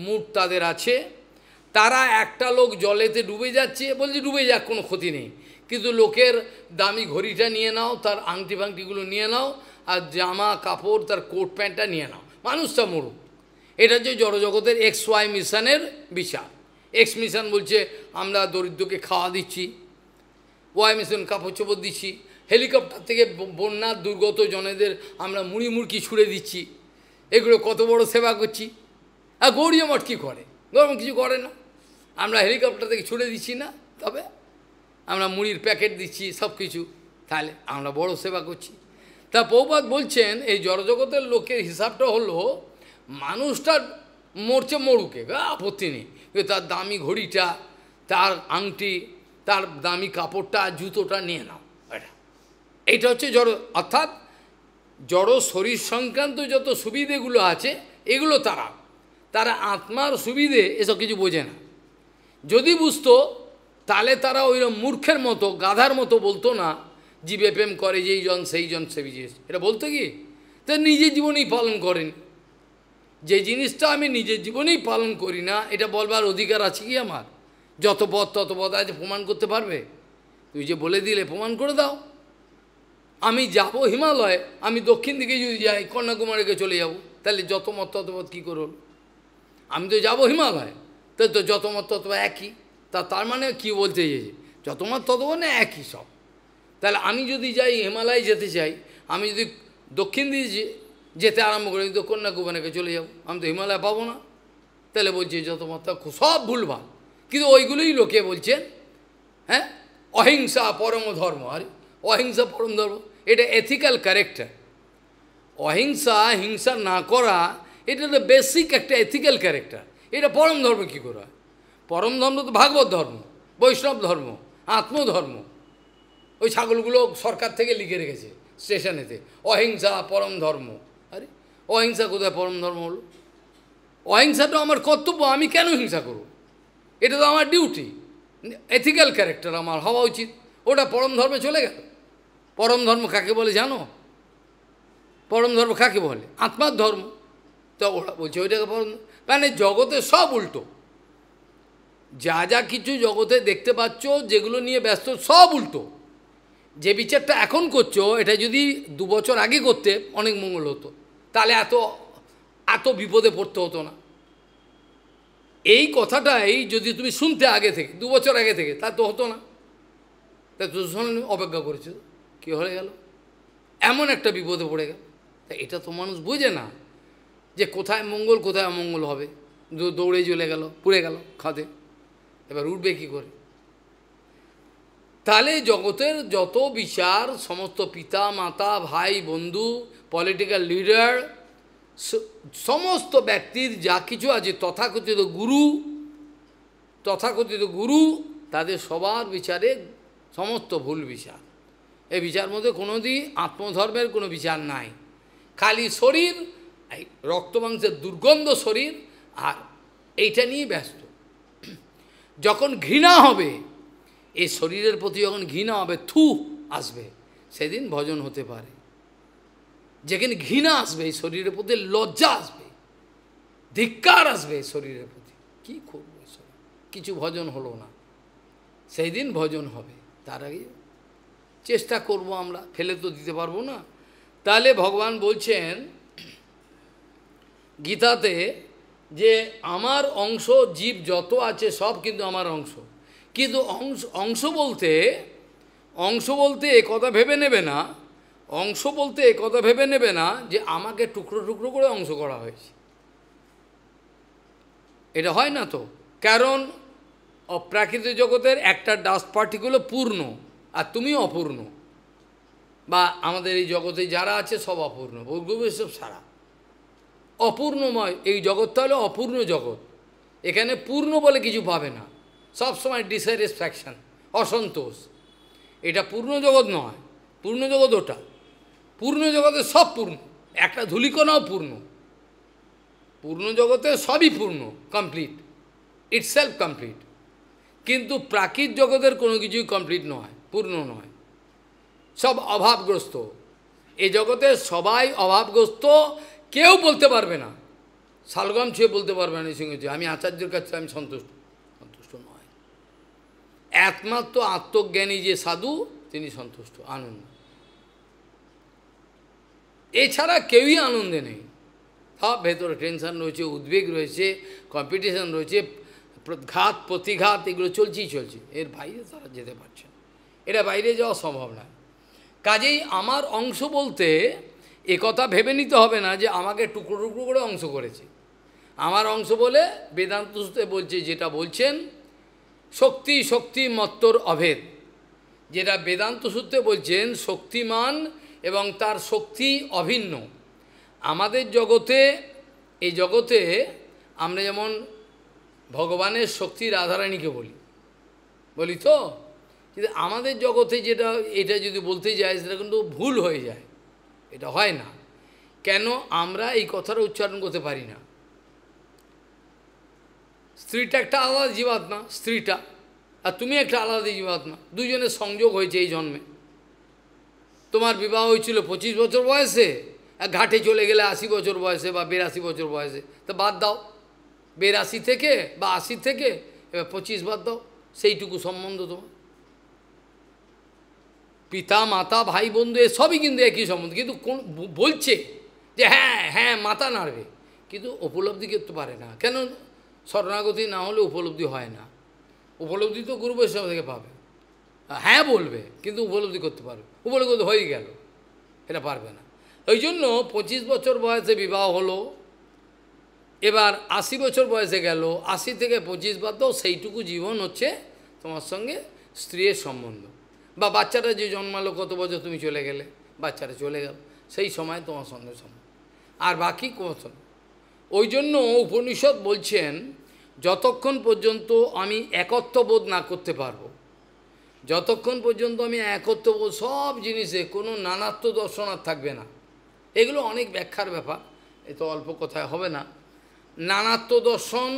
মুড তাদের আছে, তারা একটা লোক জলেতে ডুবে যাচ্ছে, বলছে ডুবে যাক কোনো ক্ষতি নেই, কিন্তু লোকের দামি ঘড়িটা নিয়ে নাও, তার আংটি ফাংটিগুলো নিয়ে নাও, আর জামা কাপড় তার কোট প্যান্টটা নিয়ে নাও, মানুষটা মরুক। এটা হচ্ছে জড়জগতের XY মিশনের বিচার। এক্স মিশন বলছে আমরা দরিদ্রকে খাওয়া দিচ্ছি, ওয়াই মিশন কাপড় চোপড় দিচ্ছি, হেলিকপ্টার থেকে বন্যার দুর্গত জনেদের আমরা মুড়ি মুড়কি ছুঁড়ে দিচ্ছি, এগুলো কত বড় সেবা করছি। আর গৌরীয় মঠ কী করে? গরম কিছু করে না, আমরা হেলিকপ্টার থেকে ছুড়ে দিচ্ছি না, তবে আমরা মুড়ির প্যাকেট দিচ্ছি সব কিছু, তাহলে আমরা বড় সেবা করছি। তা প্রভুপাদ বলছেন এই জড়জগতের লোকের হিসাবটা হলো, মানুষটা মরছে মরুকে, আপত্তি নেই, কিন্তু তার দামি ঘড়িটা, তার আংটি, তার দামি কাপড়টা, জুতোটা নিয়ে নাও। এইটা হচ্ছে জড়, অর্থাৎ জড় শরীর সংক্রান্ত যত সুবিধেগুলো আছে এগুলো তারা আত্মার সুবিধে এসব কিছু বোঝে না। যদি বুঝতো তাহলে তারা ওইরকম মূর্খের মতো, গাধার মতো বলতো না জীবে প্রেম করে যেই জন সেই জন সেবিছে, এটা বলতো কি? তা নিজের জীবনেই পালন করেন। যে জিনিসটা আমি নিজের জীবনেই পালন করি না, এটা বলবার অধিকার আছে কি আমার? যত পথ তত পথ আছে, প্রমাণ করতে পারবে? তুই যে বলে দিলে প্রমাণ করে দাও। আমি যাব হিমালয়, আমি দক্ষিণ দিকে যদি যাই, কন্যাকুমারীকে চলে যাব, তাহলে যত মত তত পথ কী করল? আমি তো যাব হিমালয়, তো যত মত তত একই, তার মানে কী বলতে চেয়েছে? যত মত তত মানে একই সব। তাহলে আমি যদি যাই হিমালয় যেতে চাই, আমি যদি দক্ষিণ দিকে যেতে আরম্ভ করি, তো কন্যাকুমারীকে চলে যাব, আমি তো হিমালয় পাবো না। তাহলে বলছে যত মত সব ভুলভাল, কিন্তু ওইগুলোই লোকে বলছেন হ্যাঁ অহিংসা পরম ধর্ম। আরে অহিংসা পরম ধর্ম, এটা এথিক্যাল ক্যারেক্টার। অহিংসা, হিংসা না করা, এটা তো বেসিক একটা এথিক্যাল ক্যারেক্টার। এটা পরম ধর্ম কী করে হয়? পরম ধর্ম তো ভাগবত ধর্ম, বৈষ্ণব ধর্ম, আত্মধর্ম। ওই ছাগলগুলো সরকার থেকে লিখে রেখেছে স্টেশনেতে, অহিংসা পরম ধর্ম। আরে অহিংসা কোথায় পরম ধর্ম হলো? অহিংসাটা আমার কর্তব্য, আমি কেন হিংসা করব? এটা তো আমার ডিউটি, এথিক্যাল ক্যারেক্টার আমার হওয়া উচিত। ওটা পরম ধর্মে চলে গেল। পরম ধর্ম কাকে বলে জানো? পরম ধর্ম কাকে বলে? আত্মার ধর্ম। তো ওরা বলছে ওইটাকে পরম, মানে জগতে সব উল্টো। যা যা কিছু জগতে দেখতে পাচ্ছ, যেগুলো নিয়ে ব্যস্ত, সব উল্টো। যে বিচারটা এখন করছো, এটা যদি 2 বছর আগে করতে অনেক মঙ্গল হতো, তাহলে এত বিপদে পড়তে হতো না। এই কথাটাই যদি তুমি শুনতে আগে থেকে, 2 বছর আগে থেকে, তা তো হতো না। তা তো অপেক্ষা করেছে, কী হয়ে গেল? এমন একটা বিপদে পড়ে গেল। তা এটা তো মানুষ বোঝে না যে কোথায় মঙ্গল কোথায় অমঙ্গল হবে। দৌড়ে চলে গেল, পুড়ে গেল খাদে, এবার উঠবে কী করে? তাহলে জগতের যত বিচার, সমস্ত পিতা মাতা ভাই বন্ধু, পলিটিক্যাল লিডার, সমস্ত ব্যক্তির যা কিছু আছে, তথাকথিত গুরু, তাদের সবার বিচারে সমস্ত ভুল বিচার। এই বিচার মধ্যে কোনোদিন আত্মধর্মের কোনো বিচার নাই। খালি শরীর, এই রক্তমাংসের দুর্গন্ধ শরীর, আর এইটা নিয়ে ব্যস্ত। যখন ঘৃণা হবে, এই শরীরের প্রতি যখন ঘৃণা হবে, থু আসবে, সেদিন ভজন হতে পারে। যেখানে ঘৃণা আসবে, এই শরীরের প্রতি লজ্জা আসবে, ধিক্কার আসবে শরীরের প্রতি, কী করবো, কিছু ভজন হলো না, সেই দিন ভজন হবে। তার আগে চেষ্টা করব, আমরা ফেলে তো দিতে পারবো না। তাহলে ভগবান বলছেন গীতাতে যে আমার অংশ, জীব যত আছে সব কিন্তু আমার অংশ। কিন্তু অংশ বলতে অংশ বলতে এ কথা ভেবে নেবে না, অংশ বলতে এ কথা ভেবে নেবে না যে আমাকে টুকরো টুকরো করে অংশ করা হয়েছে। এটা হয় না তো। কারণ অপ্রাকৃতিক জগতের একটা ডাস্ট পার্টিকেল পূর্ণ, আর তুমি অপূর্ণ, বা আমাদের এই জগতে যারা আছে সব অপূর্ণ, সব সারা অপূর্ণময়। এই জগৎটা হলো অপূর্ণ জগৎ। এখানে পূর্ণ বলে কিছু পাবে না, সবসময় ডিস্যাটিসফ্যাকশন, অসন্তোষ। এটা পূর্ণ জগৎ নয়, পূর্ণ জগৎ ওটা। পূর্ণ জগতে সব পূর্ণ, একটা ধূলিকণাও পূর্ণ। পূর্ণ জগতে সবই পূর্ণ, কমপ্লিট, ইটসেলফ কমপ্লিট। কিন্তু প্রাকৃত জগতের কোনো কিছুই কমপ্লিট নয়, পূর্ণ নয়, সব অভাবগ্রস্ত। এই জগতে সবাই অভাবগ্রস্ত, কেউ বলতে পারবে না, শালগম ছুঁয়ে বলতে পারবে না সঙ্গে আমি আচার্যের কাছে আমি সন্তুষ্ট। সন্তুষ্ট নয়, একমাত্র আত্মজ্ঞানী যে সাধু তিনি সন্তুষ্ট, আনন্দ। এছাড়া কেউই আনন্দে নেই। সব ভেতরে টেনশন রয়েছে, উদ্বেগ রয়েছে, কম্পিটিশন রয়েছে, ঘাত প্রতিঘাত, এগুলো চলছেই চলছে। এর বাইরে তারা যেতে পারছে না, এটা বাইরে যাওয়া সম্ভব নয়। কাজেই আমার অংশ বলতে এ কথা ভেবে নিতে হবে না যে আমাকে টুকরো টুকরো করে অংশ করেছে। আমার অংশ বলে বেদান্ত সূত্রে বলছে, যেটা বলছেন শক্তি শক্তি মত্তর অভেদ, যেটা বেদান্ত সূত্রে বলছেন শক্তিমান এবং তার শক্তি অভিন্ন। আমাদের জগতে, এই জগতে আমরা যেমন ভগবানের শক্তি রাধারানীকে বলি, বলি তো, কিন্তু আমাদের জগতে যেটা, এটা যদি বলতে যায় সেটা কিন্তু ভুল হয়ে যায়, এটা হয় না। কেন আমরা এই কথাটা উচ্চারণ করতে পারি না? স্ত্রীটা একটা আলাদা জীবাত্মা, স্ত্রীটা, আর তুমি একটা আলাদা জীবাত্মা, দুজনের সংযোগ হয়েছে এই জন্মে। তোমার বিবাহ হয়েছিল 25 বছর বয়সে, আর ঘাটে চলে গেলে 80 বছর বয়সে বা 82 বছর বয়সে, তো বাদ দাও 82 থেকে বা 80 থেকে, এবার 25 বাদ দাও, সেইটুকু সম্বন্ধ তোমার। পিতা মাতা ভাই বন্ধু সবই কিন্তু একই সম্বন্ধ, কিন্তু কোন বলছে যে হ্যাঁ হ্যাঁ মাথা নাড়বে, কিন্তু উপলব্ধি করতে পারে না। কেন? শরণাগতি না হলে উপলব্ধি হয় না। উপলব্ধি তো গুরু বৈষ্ণব থেকে পাবে, হ্যাঁ বলবে কিন্তু উপলব্ধি করতে পারবে, উপলব্ধি হয়ে গেল, এটা পারবে না। ওই জন্য 25 বছর বয়সে বিবাহ হলো, এবার 80 বছর বয়সে গেল, 80 থেকে 25 বাদ দাও, সেইটুকু জীবন হচ্ছে তোমার সঙ্গে স্ত্রীর সম্বন্ধ। বা বাচ্চাটা যে জন্মালো, কত বছর তুমি চলে গেলে, বাচ্চাটা চলে গেল, সেই সময় তোমার সঙ্গে সম্বন্ধ, আর বাকি কোন। ওই জন্য উপনিষদ বলছেন যতক্ষণ পর্যন্ত আমি একত্ববোধ না করতে পারবো, যতক্ষণ পর্যন্ত আমি একত্ববোধ, সব জিনিসে কোনো নানাত্ব দর্শন আর থাকবে না। এগুলো অনেক ব্যাখ্যার ব্যাপার, এ তো অল্প কথায় হবে না। নানাত্ব দর্শন,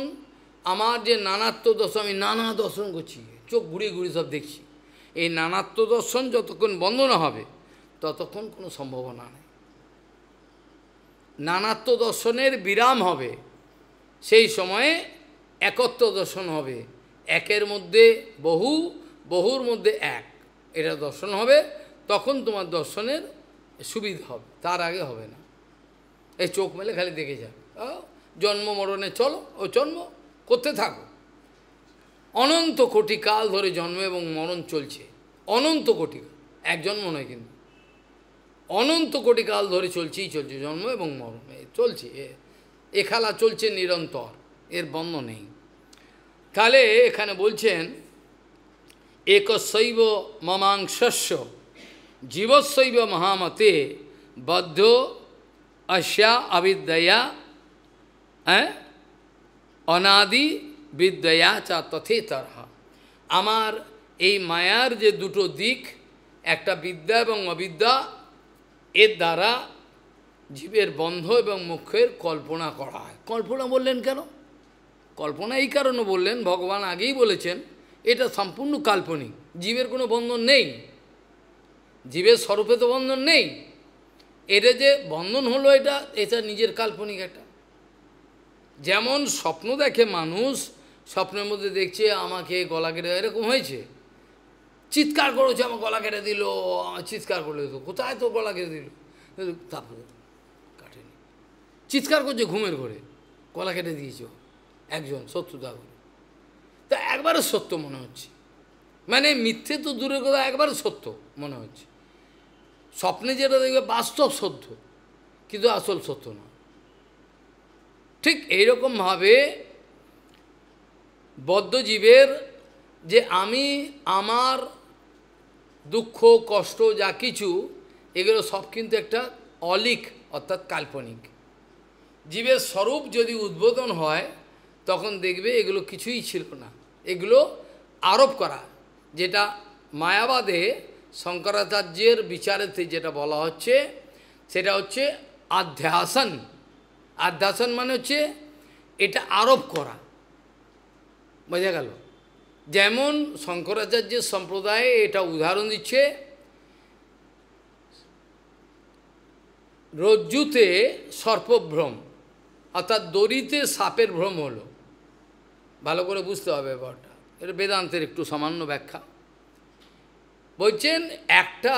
আমার যে নানাত্ব দর্শন, আমি নানা দর্শন করছি, চোখ ঘুরিয়ে ঘুরিয়ে সব দেখছি, এই নানাত্ব দর্শন যতক্ষণ বন্ধ না হবে ততক্ষণ কোনো সম্ভাবনা নেই। নানাত্ব দর্শনের বিরাম হবে, সেই সময়ে একত্ব দর্শন হবে। একের মধ্যে বহু, বহুর মধ্যে এক, এটা দর্শন হবে, তখন তোমার দর্শনের সুবিধা হবে, তার আগে হবে না। এই চোখ মেলে খালি দেখে যাবে, জন্ম মরণে চলো, ও জন্ম করতে থাকো, অনন্ত কোটি কাল ধরে জন্ম এবং মরণ চলছে, অনন্ত কোটি, এক জন্ম নয় কিন্তু অনন্ত কোটি কাল ধরে চলছেই চলছে, জন্ম এবং মরণ চলছে, এ খেলা চলছে নিরন্তর, এর বন্ধ নেই। তাহলে এখানে বলছেন একশৈব মমাংশস্য জীবশৈব মহামতে বদ্ধ অস্যা অবিদ্যয়া অনাদি বিদ্যয়া চা তথেতরহ। আমার এই মায়ার যে দুটো দিক, একটা বিদ্যা এবং অবিদ্যা, এর দ্বারা জীবের বন্ধ এবং মোক্ষের কল্পনা করা হয়। কল্পনা বললেন কেন? কল্পনা এই কারণে বললেন, ভগবান আগেই বলেছেন এটা সম্পূর্ণ কাল্পনিক, জীবের কোনো বন্ধন নেই, জীবের স্বরূপে তো বন্ধন নেই, এটা যে বন্ধন হলো এটা নিজের কাল্পনিক একটা। যেমন স্বপ্ন দেখে মানুষ, স্বপ্নের মধ্যে দেখছে আমাকে গলা কেটে, এরকম হয়েছে, চিৎকার করেছে আমার গলা কেটে দিল, চিৎকার করলে তো কোথায় তো গলা কেটে দিল, তারপরে কাটেনি, চিৎকার করছে ঘুমের ঘরে, গলা কেটে দিয়েছ একজন শত্রুতা করে, তা একবারে সত্য মনে হচ্ছে, মানে মিথ্যে তো দূরের কথা, একবারে সত্য মনে হচ্ছে। স্বপ্নে যেটা দেখবে বাস্তব সত্য, কিন্তু আসল সত্য না। ঠিক এইরকমভাবে বদ্ধজীবের যে আমি, আমার দুঃখ কষ্ট যা কিছু, এগুলো সব কিন্তু একটা অলিক, অর্থাৎ কাল্পনিক। জীবের স্বরূপ যদি উদ্বোধন হয় তখন দেখবে এগুলো কিছুই ছিল না, এগুলো আরোপ করা। যেটা মায়াবাদে শঙ্করাচার্যের বিচারেতে যেটা বলা হচ্ছে, সেটা হচ্ছে আধ্যাসন। আধ্যাসন মানে হচ্ছে এটা আরোপ করা, বোঝা গেল? যেমন শঙ্করাচার্যের সম্প্রদায়ে এটা উদাহরণ দিচ্ছে, রজ্জুতে সর্পভ্রম, অর্থাৎ দড়িতে সাপের ভ্রম হলো। ভালো করে বুঝতে হবে ব্যাপারটা, এটা বেদান্তের একটু সামান্য ব্যাখ্যা। বলছেন একটা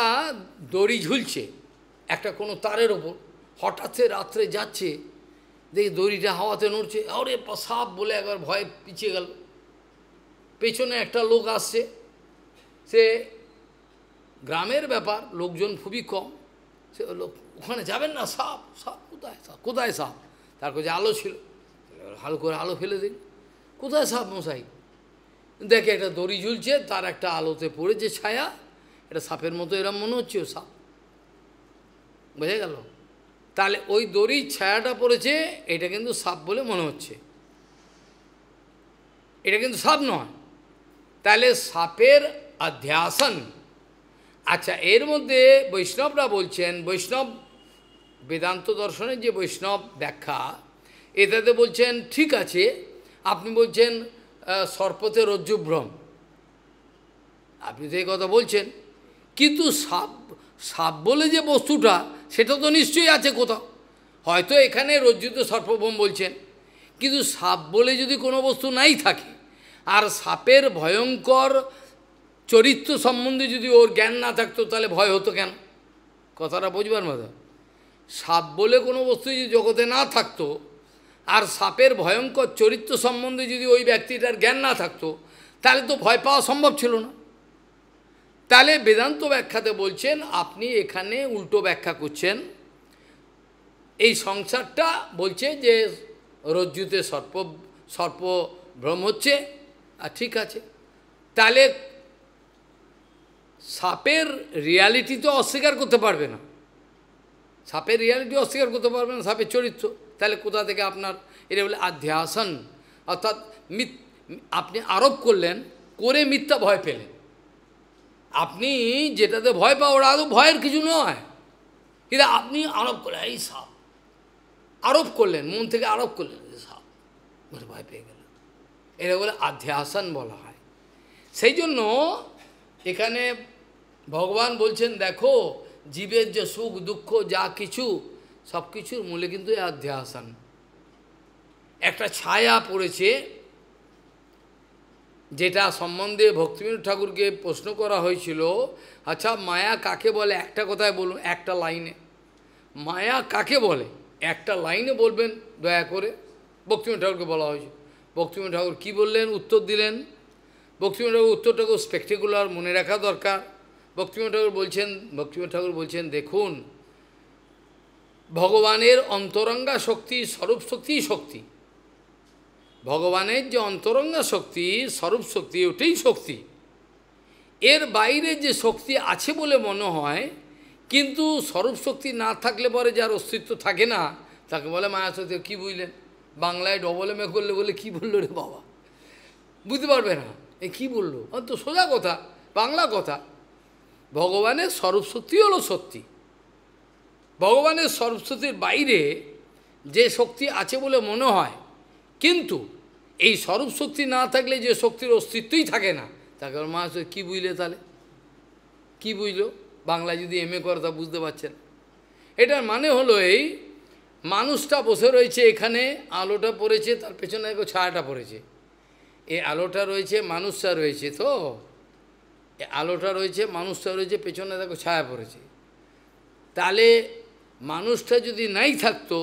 দড়ি ঝুলছে একটা কোনো তারের ওপর, হঠাৎ সে রাত্রে যাচ্ছে, দেখি দড়িটা হাওয়াতে নড়ছে, আরে সাপ বলে একবার ভয়ে পিছিয়ে গেল। পেছনে একটা লোক আসছে, সে গ্রামের ব্যাপার, লোকজন খুবই কম, সে লোক ওখানে যাবেন না, সাপ সাপ কোথায়, সাপ কোথায়, সাপ। তার কাছে আলো ছিল, ভালো করে আলো ফেলে দিন, কোথায় সাপ মশাই? দেখে একটা দড়ি ঝুলছে, তার একটা আলোতে পড়েছে ছায়া, এটা সাপের মতো এরম মনে হচ্ছে, ও সাপ, বোঝা গেল? তাহলে ওই দড়ির ছায়াটা পড়েছে, এটা কিন্তু সাপ বলে মনে হচ্ছে, এটা কিন্তু সাপ নয়। তাহলে সাপের অধ্যাসন। আচ্ছা, এর মধ্যে বৈষ্ণবরা বলছেন, বৈষ্ণব বেদান্ত দর্শনের যে বৈষ্ণব ব্যাখ্যা, এটাতে বলছেন ঠিক আছে, আপনি বলছেন সর্পতে রজ্জুভ্রম, আপনি তো এই কথা বলছেন, কিন্তু সাপ, সাপ বলে যে বস্তুটা, সেটা তো নিশ্চয়ই আছে কোথাও। হয়তো এখানে রজ্জুতে সর্পভ্রম বলছেন, কিন্তু সাপ বলে যদি কোনো বস্তু নাই থাকে, আর সাপের ভয়ঙ্কর চরিত্র সম্বন্ধে যদি ওর জ্ঞান না থাকতো, তাহলে ভয় হতো কেন? কথাটা বুঝবার মতো। সাপ বলে কোনো বস্তু যদি জগতে না থাকতো, আর সাপের ভয়ঙ্কর চরিত্র সম্বন্ধে যদি ওই ব্যক্তিটার জ্ঞান না থাকতো, তাহলে তো ভয় পাওয়া সম্ভব ছিল না। তাহলে বেদান্ত ব্যাখ্যাতে বলছেন, আপনি এখানে উল্টো ব্যাখ্যা করছেন। এই সংসারটা বলছে যে রজ্জুতে সর্প ভ্রম হচ্ছে, আর ঠিক আছে, তাহলে সাপের রিয়ালিটি তো অস্বীকার করতে পারবে না, সাপের রিয়ালিটি অস্বীকার করতে পারবে না, সাপের চরিত্র। তাহলে কোথা থেকে আপনার এটা বলে আধ্যাসন, অর্থাৎ আপনি আরোপ করলেন, করে মিথ্যা ভয় পেলেন। আপনি যেটাতে ভয় পাও ওরা আদৌ ভয়ের কিছু নয়, কিন্তু আপনি আরোপ করলেন এই সাপ, আরোপ করলেন, মন থেকে আরোপ করলেন যে সাপ, বলে ভয় পেয়ে গেলেন। এটা বলে আধ্যাসন বলা হয়। সেই জন্য এখানে ভগবান বলছেন, দেখো জীবের যে সুখ দুঃখ যা কিছু, সব কিছুর মূলে কিন্তু অধ্যাসন। একটা ছায়া পড়েছে, যেটা সম্বন্ধে ভক্তিবিনোদ ঠাকুরকে প্রশ্ন করা হয়েছিল, আচ্ছা মায়া কাকে বলে, একটা কথায় বলুন, একটা লাইনে, মায়া কাকে বলে একটা লাইনে বলবেন দয়া করে। ভক্তিবিনোদ ঠাকুরকে বলা হয়েছে, ভক্তিবিনোদ ঠাকুর কী বললেন, উত্তর দিলেন। ভক্তিবিনোদ ঠাকুর উত্তরটাকে স্পেকটিকুলার মনে রাখা দরকার। ভক্তিবিনোদ ঠাকুর বলছেন, দেখুন ভগবানের অন্তরঙ্গা শক্তি, স্বরূপ শক্তি, শক্তি, ভগবানের যে অন্তরঙ্গা শক্তি, স্বরূপ শক্তি, ওটাই শক্তি। এর বাইরে যে শক্তি আছে বলে মনে হয়, কিন্তু স্বরূপ শক্তি না থাকলে পরে যার অস্তিত্ব থাকে না, তাকে বলে মায়া শক্তি। কী বুঝলেন? বাংলায় ডবল এম এ করলে বলে কী বললো রে বাবা, বুঝতে পারবে না এ কী বললো, অন্ত সোজা কথা, বাংলা কথা। ভগবানের স্বরূপ শক্তি হলো সত্যি। ভগবানের স্বরূপ শক্তির বাইরে যে শক্তি আছে বলে মনে হয়, কিন্তু এই স্বরূপ শক্তি না থাকলে যে শক্তির অস্তিত্বই থাকে না, তাকে মায়া শক্তি। কী বুঝলে তাহলে, কী বুঝলো? বাংলায় যদি এম এ করে তা বুঝতে পারছেন। এটার মানে হলো এই, মানুষটা বসে রয়েছে এখানে, আলোটা পড়েছে, তার পেছনে দেখো ছায়াটা পড়েছে, এই আলোটা রয়েছে, মানুষটা রয়েছে, তো আলোটা রয়েছে, মানুষটা রয়েছে, পেছনে দেখো ছায়া পড়েছে। তাহলে মানুষটা যদি নাই থাকতো,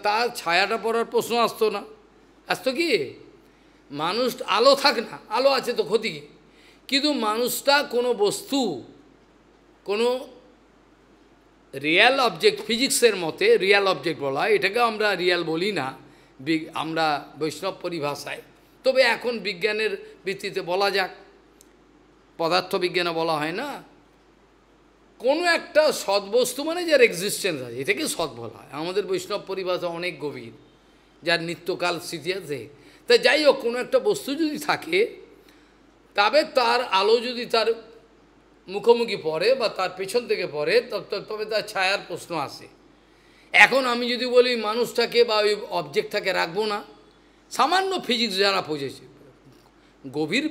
তার ছায়াটা পড়ার প্রশ্ন আসতো না, আসতো কি? মানুষ আলো থাক না, আলো আছে তো ক্ষতি কি? কিন্তু মানুষটা কোনো বস্তু, কোনো রিয়াল অবজেক্ট, ফিজিক্সের মতে রিয়াল অবজেক্ট বলা হয়, এটাকে আমরা রিয়াল বলি না আমরা বৈষ্ণব পরিভাষায়, তবে এখন বিজ্ঞানের ভিত্তিতে বলা যাক, পদার্থবিজ্ঞানে বলা হয় না, কোনো একটা সদ্বস্তু মানে যার এক্সিস্টেন্স আছে, এটাকে সৎ বলা হয়। আমাদের বৈষ্ণব পরিভাষা অনেক গভীর, যার নিত্যকাল স্মৃতি আছে। তা যাই হোক, কোনো একটা বস্তু যদি থাকে, তবে তার আলো যদি তার মুখোমুখি পড়ে বা তার পেছন থেকে পড়ে, তবে তার ছায়ার প্রশ্ন আসে। এখন আমি যদি বলি মানুষটাকে বা ওই অবজেক্টটাকে রাখবো না, সামান্য ফিজিক্স যারা পৌঁছেছে, গভীর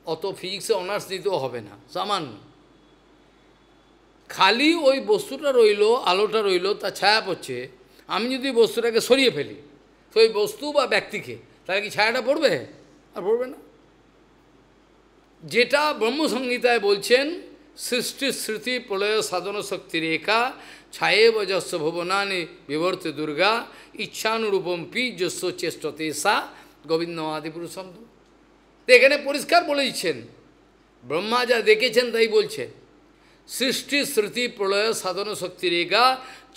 অত ফিজিক্সে অনার্স নিতেও হবে না, সামান্য খালি ওই বস্তুটা রইল, আলোটা রইল, তার ছায়া পড়ছে, আমি যদি বস্তুটাকে সরিয়ে ফেলি, তো ওই বস্তু বা ব্যক্তিকে, তাহলে কি ছায়াটা পড়বে? আর পড়বে না। যেটা ব্রহ্মসংহিতায় বলছেন, সৃষ্টি স্মৃতি প্রলয় সাধন শক্তি রেখা ছায়ে বজস্ব ভুবনানি বিবর্তে দুর্গা ইচ্ছানুরূপম পি যস্য চেষ্টতে সা গোবিন্দ আদিপুরুষম। তো এখানে পরিষ্কার বলে দিচ্ছেন, ব্রহ্মা যা দেখেছেন তাই বলছেন, সৃষ্টি স্মৃতি প্রলয় সাধন শক্তি রেখা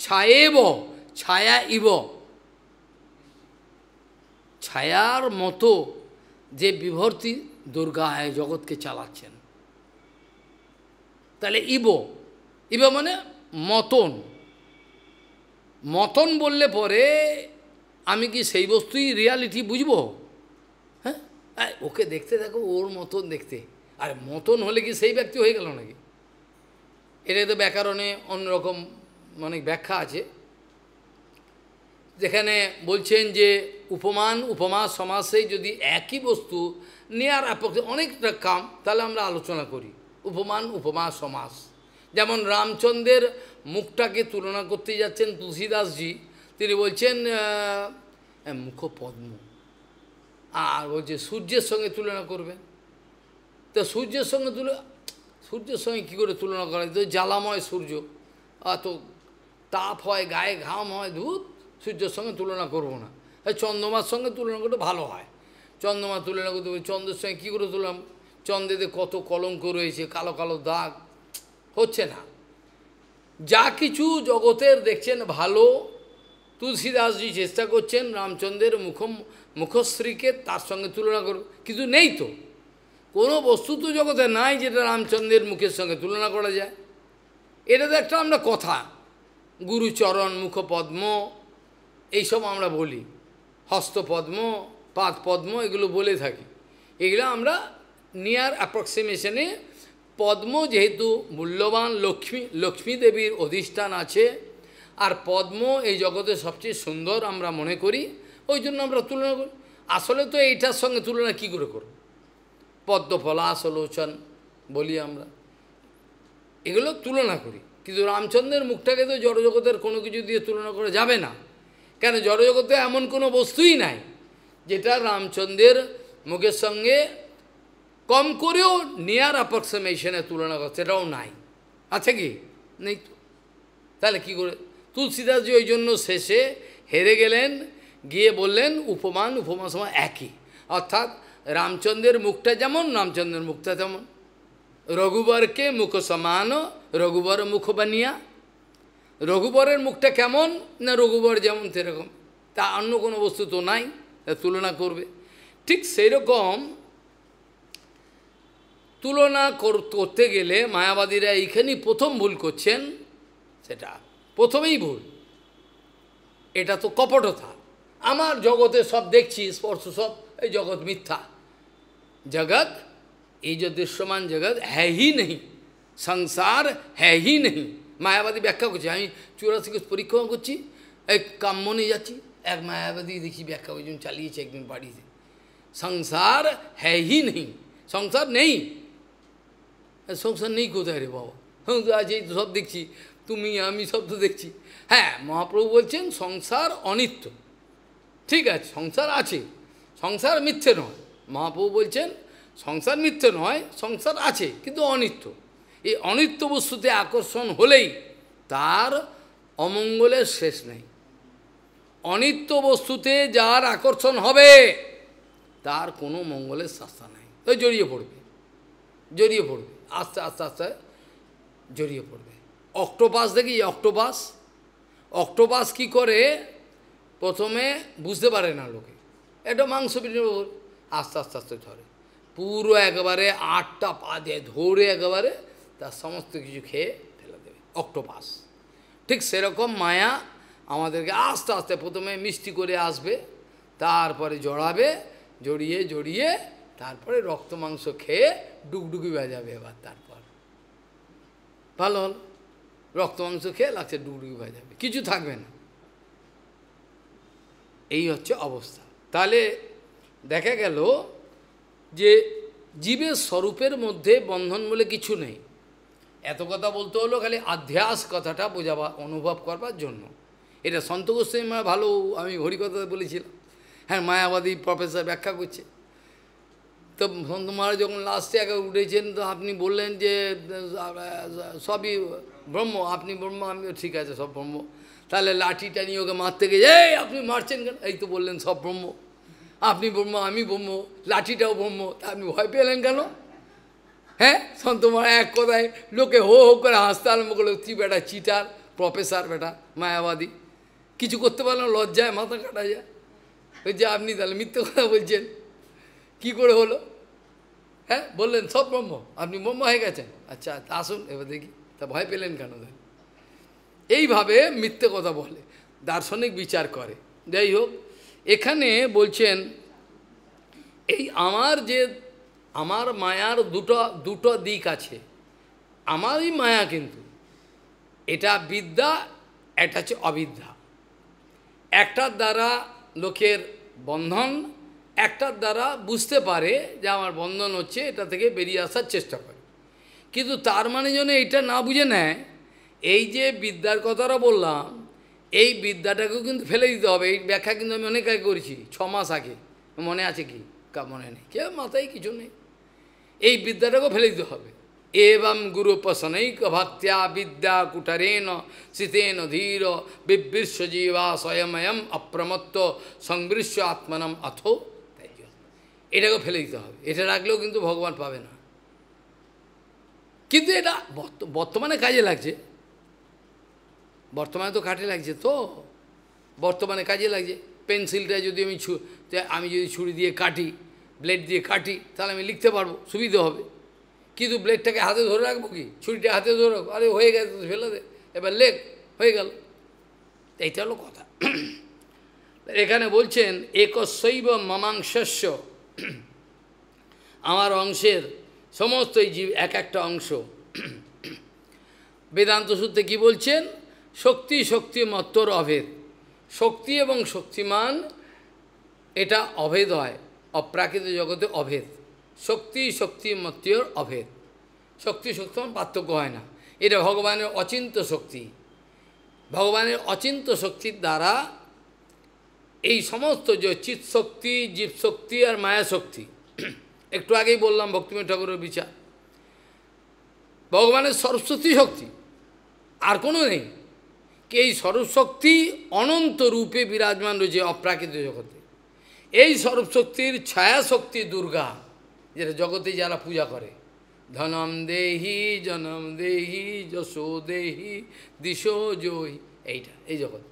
ছায়েব, ছায়া ইব, ছায়ার মতো যে বিভর্তি দুর্গা জগৎকে চালাচ্ছেন। তাহলে ইব, ইব মানে মতন, মতন বললে পরে আমি কি সেই বস্তুই রিয়ালিটি বুঝবো? হ্যাঁ, ওকে দেখতে দেখো, ওর মতন দেখতে, আর মতন হলে কি সেই ব্যক্তি হয়ে গেল নাকি? এটা তো ব্যাকরণে অন্যরকম অনেক ব্যাখ্যা আছে, যেখানে বলছেন যে উপমান উপমা সমাসে যদি একই বস্তু নেয়ার আপক্ষে অনেকটা কাম, তাহলে আমরা আলোচনা করি উপমান উপমা সমাস। যেমন রামচন্দ্রের মুখটাকে তুলনা করতে যাচ্ছেন তুলসীদাসজি, তিনি বলছেন মুখ পদ্ম, আর বলছে সূর্যের সঙ্গে তুলনা করবেন। তো সূর্যের সঙ্গে সূর্যের সঙ্গে কী করে তুলনা করা যায়? তো জ্বালাময় সূর্য, তো তাপ হয়, গায়ে ঘাম হয়, ধূপ, সূর্যের সঙ্গে তুলনা করব না। চন্দ্রমার সঙ্গে তুলনা করতে ভালো হয়, চন্দ্রমা তুলনা করতে হবে। চন্দ্রের সঙ্গে কী করে তুললাম? চন্দ্রেতে কত কলঙ্ক রয়েছে, কালো কালো দাগ, হচ্ছে না। যা কিছু জগতের দেখছেন ভালো, তুলসীদাসজি চেষ্টা করছেন রামচন্দ্রের মুখশ্রীকে তার সঙ্গে তুলনা করব, কিন্তু নেই তো, কোনো বস্তু তো জগতে নাই যেটা রামচন্দ্রের মুখের সঙ্গে তুলনা করা যায়। এটা তো একটা আমরা কথা, গুরুচরণ, মুখপদ্ম এইসব আমরা বলি, হস্তপদ্ম, পাদপদ্ম এগুলো বলে থাকি। এগুলো আমরা নিয়ার অ্যাপ্রক্সিমেশনে, পদ্ম যেহেতু মূল্যবান, লক্ষ্মী দেবীর অধিষ্ঠান আছে, আর পদ্ম এই জগতে সবচেয়ে সুন্দর আমরা মনে করি, ওই জন্য আমরা তুলনা করি। আসলে তো এইটার সঙ্গে তুলনা কী করে করব? পদ্মফলাসলোচন বলি আমরা, এগুলো তুলনা করি, কিন্তু রামচন্দ্রের মুখটাকে তো জড়জগতের কোনো কিছু দিয়ে তুলনা করা যাবে না। কেন? জড়জগতে এমন কোনো বস্তুই নাই যেটা রামচন্দ্রের মুখের সঙ্গে কম করেও নিয়ার অ্যাপ্রক্সিমেশনে তুলনা করা, সেটাও নাই। আছে কি? নেই তো। তাহলে কী করে? তুলসীদাসজি ওই জন্য শেষে হেরে গেলেন, গিয়ে বললেন উপমান উপমা সময় একই, অর্থাৎ রামচন্দ্রের মুখটা যেমন, রামচন্দ্রের মুখটা তেমন। রঘুবরকে মুখ সমান রঘুবর মুখ বানিয়া, রঘুবরের মুখটা কেমন না রঘুবর যেমন সেরকম, তা অন্য কোনো বস্তু তো নাই, তা তুলনা করবে। ঠিক সেই রকম তুলনা করতে গেলে মায়াবাদীরা এইখানেই প্রথম ভুল করছেন, সেটা প্রথমেই ভুল। এটা তো কপটতা। আমার জগতে সব দেখছি, স্পর্শ সব, এই জগৎ মিথ্যা। जगत ये जो दृश्यमान जगत है ही नहीं, संसार है ही नहीं। मायावादी व्याख्या করছে, আমি 84 কে পরীক্ষা করছি, এক কাম্যনে যাচ্ছি, এক মায়াবাদী দেখি ব্যাখ্যা ওই জন্য চালিয়েছে একদিন বাড়িতে, সংসার है ही नहीं, সংসার নেই। সংসার নেই কোথায় রে বাবা? আজ এই তো সব দেখছি, তুমি আমি সব তো দেখছি। হ্যাঁ, মহাপ্রভু বলছেন সংসার অনিত্য, ঠিক আছে, সংসার আছে, সংসার মিথ্যে নয়। মহাপ্রভু বলছেন সংসার মিথ্যে নয়, সংসার আছে কিন্তু অনিত্য। এই অনিত্য বস্তুতে আকর্ষণ হলেই তার অমঙ্গলের শেষ নেই। অনিত্য বস্তুতে যার আকর্ষণ হবে তার কোনো মঙ্গলের শাস্তা নাই, ওই জড়িয়ে পড়বে। জড়িয়ে পড়বে, আস্তে আস্তে আস্তে জড়িয়ে পড়বে। অক্টোপাস দেখি, অক্টোপাস, অক্টোপাস কী করে, প্রথমে বুঝতে পারে না লোকে, এটা মাংস আস্তে আস্তে আস্তে ধরে, পুরো একেবারে 8টা পা দিয়ে ধরে একেবারে তার সমস্ত কিছু খেয়ে ফেলে দেবে, অক্টোপাস। ঠিক সেরকম মায়া আমাদেরকে আস্তে আস্তে প্রথমে মিষ্টি করে আসবে, তারপরে জড়াবে, জড়িয়ে জড়িয়ে তারপরে রক্ত মাংস খেয়ে ডুগডুগি বাজাবে। এবার তারপর ভালো হল, রক্ত মাংস খেয়ে লাগছে ডুগডুগি বাজাবে, কিছু থাকবে না। এই হচ্ছে অবস্থা। তাহলে দেখা গেল যে জীবের স্বরূপের মধ্যে বন্ধন বলে কিছু নেই। এত কথা বলতে হলো খালি আধ্যাস কথাটা বোঝাবা, অনুভব করবার জন্য। এটা সন্ত গোস্বামী ভালো, আমি হরিকথা বলেছিলাম। হ্যাঁ, মায়াবাদী প্রফেসর ব্যাখ্যা করছে। তো সন্ত মহারাজ যখন লাস্টে একে উঠেছেন, তো আপনি বললেন যে সবই ব্রহ্ম, আপনি ব্রহ্ম, আমি ঠিক আছে সব ব্রহ্ম। তাহলে লাঠিটা নিয়ে ওকে মারতে গিয়ে, এই আপনি মারছেন কেন? এই তো বললেন সব ব্রহ্ম, আপনি ব্রহ্ম, আমি ব্রহ্ম, লাঠিটাও ব্রহ্ম, তা আপনি ভয় পেলেন কেন? হ্যাঁ, সন্ত মহারাজ এক কথায় লোকে হো হো করে হাসতে আরম্ভ করলো, তুই বেটা চিটার, প্রফেসর বেটা মায়াবাদী, কিছু করতে পারলেন, লজ্জায় মাথা কাটা যায়। ওই যে আপনি তাহলে মিথ্যে কথা বলছেন, কি করে হলো? হ্যাঁ, বললেন সব ব্রহ্ম, আপনি ব্রহ্ম হয়ে গেছেন, আচ্ছা আসুন এবার দেখি, তা ভয় পেলেন কেন? এইভাবে মিথ্যে কথা বলে, দার্শনিক বিচার করে। যাই হোক, এখানে বলছেন এই আমার মায়ার দুটো দিক আছে। আমারই মায়া, কিন্তু এটা বিদ্যা, এটা হচ্ছে অবিদ্যা। একটার দ্বারা লোকের বন্ধন, একটার দ্বারা বুঝতে পারে যে আমার বন্ধন হচ্ছে, এটা থেকে বেরিয়ে আসার চেষ্টা করে। কিন্তু তার মানে যেন এটা না বুঝে নেয়, এই যে বিদ্যার কথাটা বললাম, এই বিদ্যাটাকেও কিন্তু ফেলে দিতে হবে। এই ব্যাখ্যা কিন্তু আমি অনেক আগে করেছি, 6 মাস আগে, মনে আছে কি? মনে নেই, কেউ মাথায় কিছু নেই। এই বিদ্যাটাকেও ফেলে দিতে হবে। एवं गुरुपसनैक भक्त्या विद्या कुटरेण सितेन धीर बिभृश्य जीवा स्वयं अप्रमत्त संगृश्य आत्मनम अथो এটাকে ফেলে দিতে হবে। এটা রাখলেও কিন্তু ভগবান পাবে না। কিন্তু এটা বর্তমানে কাজে লাগছে, বর্তমানে তো কাটে লাগছে, তো বর্তমানে কাজে লাগছে। পেন্সিলটা যদি আমি যদি ছুরি দিয়ে কাটি, ব্লেড দিয়ে কাটি, তাহলে আমি লিখতে পারবো, সুবিধা হবে। কিন্তু ব্লেডটাকে হাতে ধরে রাখবো কি, ছুরিটা হাতে ধরে রাখবো, আরে হয়ে গেছে ফেলে দে, এবার লেখ, হয়ে গেল। এইটা হলো কথা। এখানে বলছেন একশৈব মমাংশস্য, আমার অংশের সমস্ত জীব এক একটা অংশ। বেদান্ত সূত্রে কি বলছেন? শক্তি শক্তিমত্তর অভেদ, শক্তি এবং শক্তিমান এটা অভেদ হয়, অপ্রাকৃত জগতে অভেদ। শক্তি শক্তিমত্তর অভেদ, শক্তি শক্তিমান পার্থক্য হয় না। এটা ভগবানের অচিন্ত শক্তি। ভগবানের অচিন্ত শক্তির দ্বারা এই সমস্ত যে চিৎ শক্তি, জীব শক্তি আর মায়া শক্তি, একটু আগেই বললাম ভক্তিময় ঠাকুরের বিচার, ভগবানের সরস্বতী শক্তি আর কোনো নেই। এই স্বরূপশক্তি অনন্ত রূপে বিরাজমান রয়েছে অপ্রাকৃত জগতে। এই স্বরূপশক্তির ছায়া শক্তি দুর্গা, যেটা জগতে যারা পূজা করে, ধনম দেহি জনম দেহি যশো দেহি দিশো জয়ী, এইটা এই জগৎ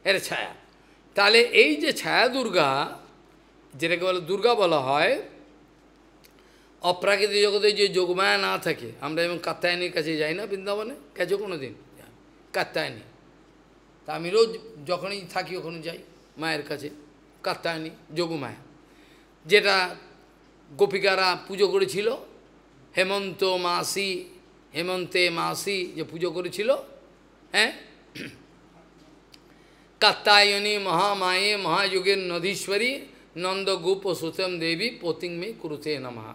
এর ছায়া। তাহলে এই যে ছায়া দুর্গা, যেটাকে বলে দুর্গা বলা হয়, অপ্রাকৃতিক জগতে যে যোগমায়া না থাকে, আমরা যেমন কাত্যায়নীর কাছে যাই না বৃন্দাবনে, গেছো কোনো দিন? কাত্যায়নী, তা আমি রোজ যখনই থাকি ওখানে যাই মায়ের কাছে। কাত্যায়নী যোগমায়া, যেটা গোপিকারা পুজো করেছিল, হেমন্তে মাসি যে পুজো করেছিল, হ্যাঁ, কাত্যায়নী মহামায়ে মহাযোগের নদীশ্বরী নন্দগোপ সুতম দেবী পতিং মে কুরুতে নমঃ।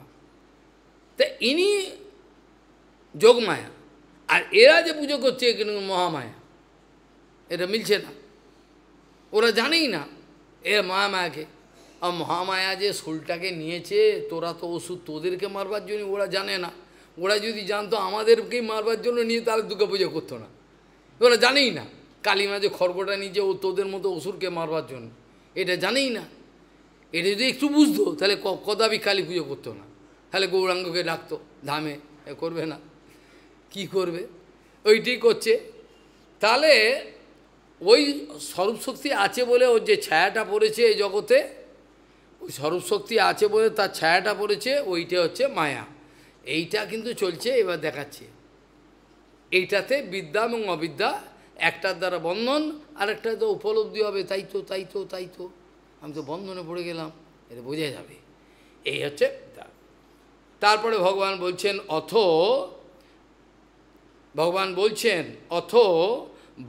তা ইনি যোগমায়া, আর এরা যে পুজো করছে কিন্তু মহামায়া, এটা মিলছে না। ওরা জানেই না এ মহামায়াকে। আর মহামায়া যে শুলটাকে নিয়েছে, তোরা তো ওষুধ তোদেরকে মারবার জন্য, ওরা জানে না। ওরা যদি জানতো আমাদেরকেই মারবার জন্য নিয়ে, তাহলে দুর্গা পুজো করতো না। ওরা জানেই না কালীমা যে খড়গটা নিয়েছে ও তোদের মতো অসুরকে মারবার জন্য, এটা জানেই না। এটা যদি একটু বুঝতো তাহলে কদাপি কালী পুজো করতো না, তাহলে গৌরাঙ্গকে ডাকতো, ধামে, করবে না, কি করবে, ওইটি করছে। তাহলে ওই স্বরূপ শক্তি আছে বলে ওর যে ছায়াটা পড়েছে এই জগতে, ওই স্বরূপ শক্তি আছে বলে তার ছায়াটা পড়েছে, ওইটা হচ্ছে মায়া। এইটা কিন্তু চলছে, এবার দেখাচ্ছে। এইটাতে বিদ্যা এবং অবিদ্যা, একটার দ্বারা বন্ধন, আরেকটার দ্বারা উপলব্ধি হবে, তাই তো তাই তো তাই তো, আমি তো বন্ধনে পড়ে গেলাম, এটা বোঝা যাবে। এই হচ্ছে। তারপরে ভগবান বলছেন অথ